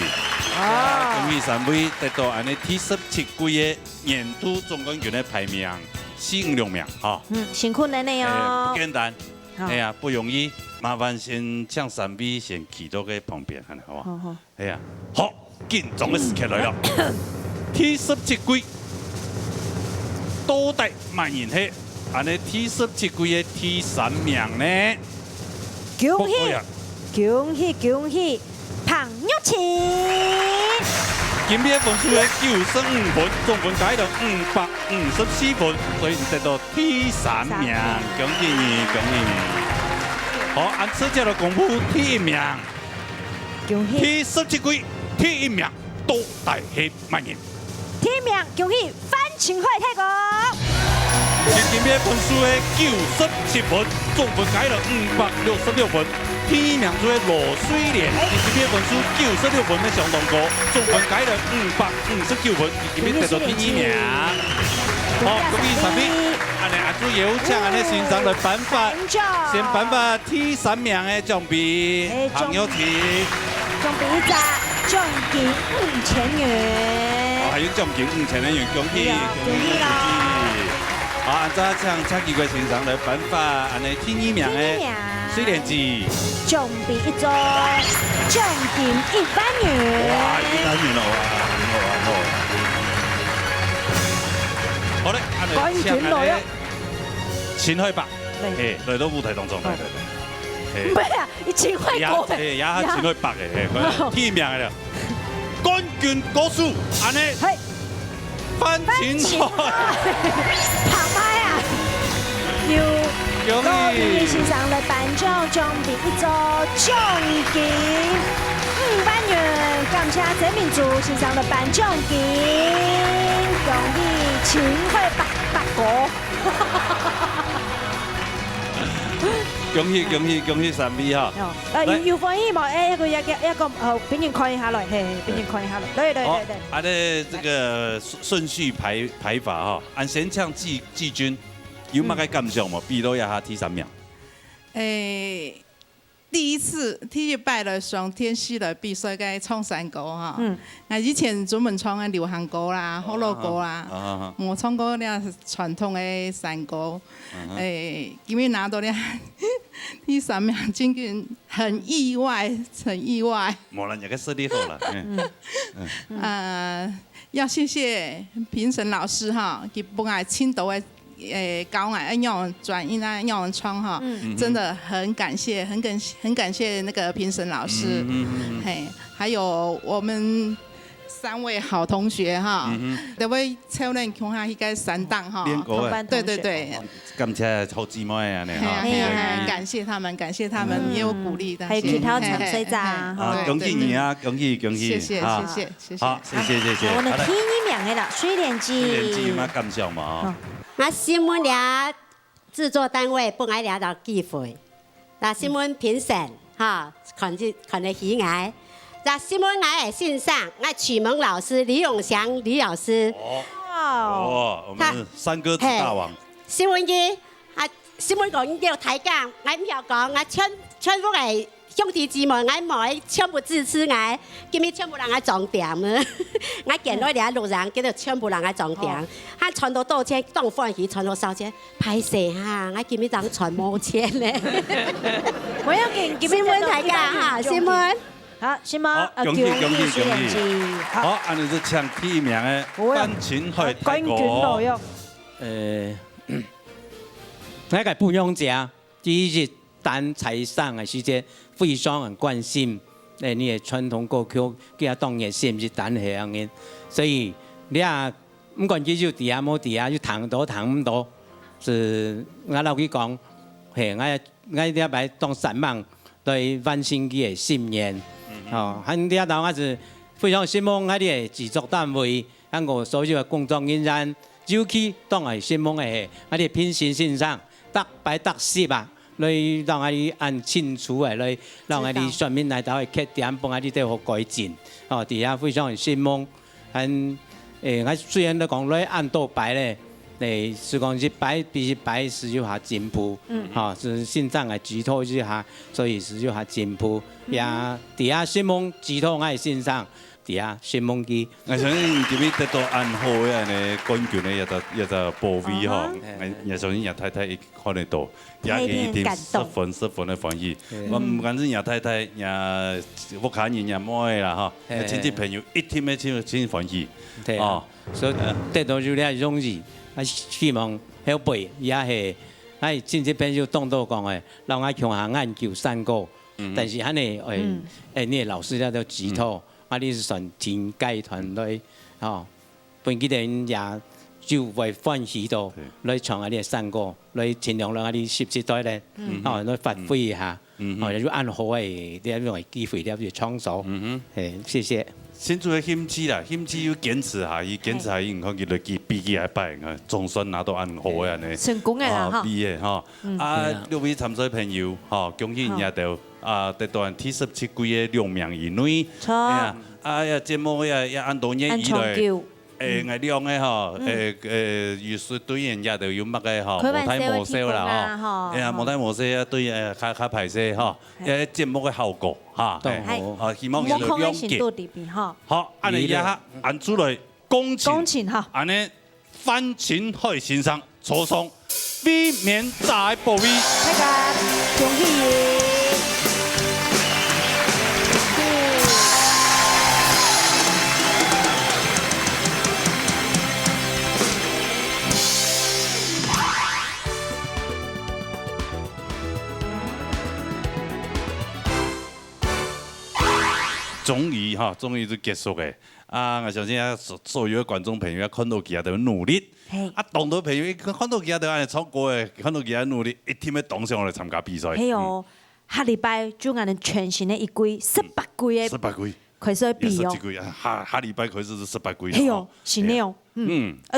恭喜3位得到安尼第17季嘅年度總冠軍嘅排名456名，哈。辛苦你哋哦。不簡單，哎呀，不容易。麻煩先將3位先企到佢旁邊，好嘛？好。哎呀，好，緊張嘅時刻來了。第17季都帶萬人氣。安尼第17季嘅第3名呢？恭喜彭玉琴！今日分數係95分，總分加到554分，所以得到第3名，恭喜你，恭喜你！好，按此節來公布第1名，第17季第1名都帶係萬人。第1名恭喜范清惠太哥。今日分數係97分，總分加到566分。第1名就係羅水蓮，今日分數96分，相當高，總分加到559分，今日得到第2名。好，恭喜3位！安尼阿朱有請安尼先生來頒發，先頒發第3名嘅獎品，彭友琴。獎品一扎，獎金5000元。還有獎金5000元，恭喜恭喜啦！好，按照請幾位先生來頒發安尼第2名嘅水蓮子，獎品一組，獎金1萬元。哇，1萬元咯，哇，好嘞，安尼請安尼秦惠白，來到舞台當中，唔係啊，你秦惠國嘅，也係秦惠白嘅，第1名嘅啦，冠軍歌手，安尼。范秦惠，拍拍啊！要多謝先生來頒獎，獎品一組，獎金5萬元，感謝謝明珠先生來頒獎金，恭喜秦惠白哥。恭喜3位哈！要放希望一個俾人看一下來，俾人看一下來，對。按呢這個順序排法哈，按先唱季軍，有乜嘅感想冇？比到一下第3名。第一擺來上天師來比賽嘅唱山歌哈，以前專門唱嘅流行歌啦、火樂歌啦，我唱過啲傳統嘅山歌，今日拿到啲第3名，真嘅很意外。冇人有個實力好啦。要謝謝評審老師哈，佢幫我簽到嘅。教我按樣轉音啊，樣唱哈，真的很感謝，很感謝那個評審老師，嘿，還有我們3位好同學哈，都會超人共下一個3檔哈，對，感謝好姊妹啊，你哈，感謝他們，也有鼓勵的，還有其他參賽者，恭喜你啊，恭喜，謝謝，好，謝謝。我哋第1名嘅啦，水蓮子，有乜感想嘛？我新聞倆製作單位幫我倆到機會，嗱新聞評審哈，看得喜愛，嗱新聞我係線上，我曲萌老師李永祥李老師，我們3個子大王，新聞機啊新聞講要睇講，我唔要講，我全部係兄弟姊妹，我冇全部支持我，今日全部人我裝點啊！我見到倆路人，叫做全部人我裝點，他傳到多錢，當歡喜傳到少錢，歹勢哈！我今日當傳冇錢咧。我要見新聞睇㗎哈，新聞。好，新聞。恭喜！好，安尼就搶第1名嘅范秦惠太哥。那個不用講，第一日當台上嘅時間非常很關心，你嘅傳統歌曲，佢當然是唔是單係咁樣，所以你啊唔管佢就底下冇底下，就彈到彈唔到，是我老去讲，嘿，我一摆当3万对万星期的心愿，哦，喺呢一度我是非常希望喺啲制作單位，喺我所有嘅工作人員，尤其當係希望係喺啲品行線上特別特色啊，來讓喺按清楚嘅，來讓喺啲上面嚟到嘅缺點，幫喺啲都好改進。哦，底下非常希望，我雖然都講來按倒擺咧。是講一擺比一擺是有下進步，嚇，是現在嘅指導之下，所以是有下進步。也底下希望指導喺線上，底下希望佢。我相信今日得到安好嘅安尼冠軍咧，也就保威吼，我相信葉太太看得到，也一定十分的歡喜。我唔單止葉太太，也屋企人也愛啦吼，親戚朋友一聽咩真歡喜。哦，所以得到就咧容易。希望後輩也係，親戚朋友當到講誒，讓我強下研究3個，但是喺你你老師咧都指導，你是算天界團隊，哦，本幾人也就為歡喜到來唱下呢3個，來盡量讓你攝製隊咧，哦，來發揮一下，哦，要按好嘅呢一種機會，呢一種創作，謝謝。先做個險資啦，險資要堅持下，堅持下，然後佢哋比佢還敗，總算拿到按好嘅呢。成功嘅啦嚇。比嘅嚇，6位參賽朋友，嚇，恭喜人家到得到77季嘅2名以內。錯。呀，節目也按多年以來。我兩個吼，預算對人家就有乜嘅吼，無睇無少啦吼，無睇無少啊，對較排泄吼，節目嘅效果嚇，希望有兩件。好，按你一下按出來恭請嚇，按你翻錢去線上初送避免再保威。大家恭喜！終於都結束嘅。我相信所有嘅觀眾朋友看到佢哋努力，當到朋友看到佢哋安尼唱歌嘅，看到佢哋努力，一天要當上嚟參加比賽。係哦，下禮拜就我哋全新嘅一季18季嘅18季開始比哦。下禮拜開始是18季。係哦，新嘅哦。要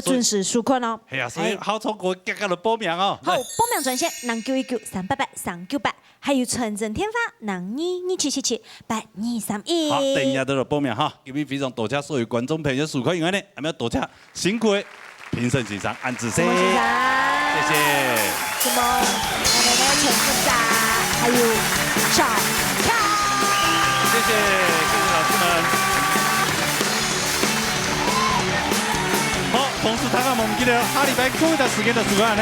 準時收看哦。係啊，所以好唱歌，加嚟報名哦。好，報名專線0919388398，還有純正天發0227778231。好，等一下都嚟報名哈！今日非常多謝所有觀眾朋友收看，因為呢，係咪多謝辛苦嘅評審先生安志生，謝謝。什麼？我哋嘅陳副長，還有小康。謝謝老師們。好，同時大家忘記了下禮拜各位的時間的時間呢，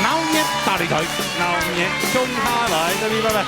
鬧熱大擂台，鬧熱中下來，這裡拜拜。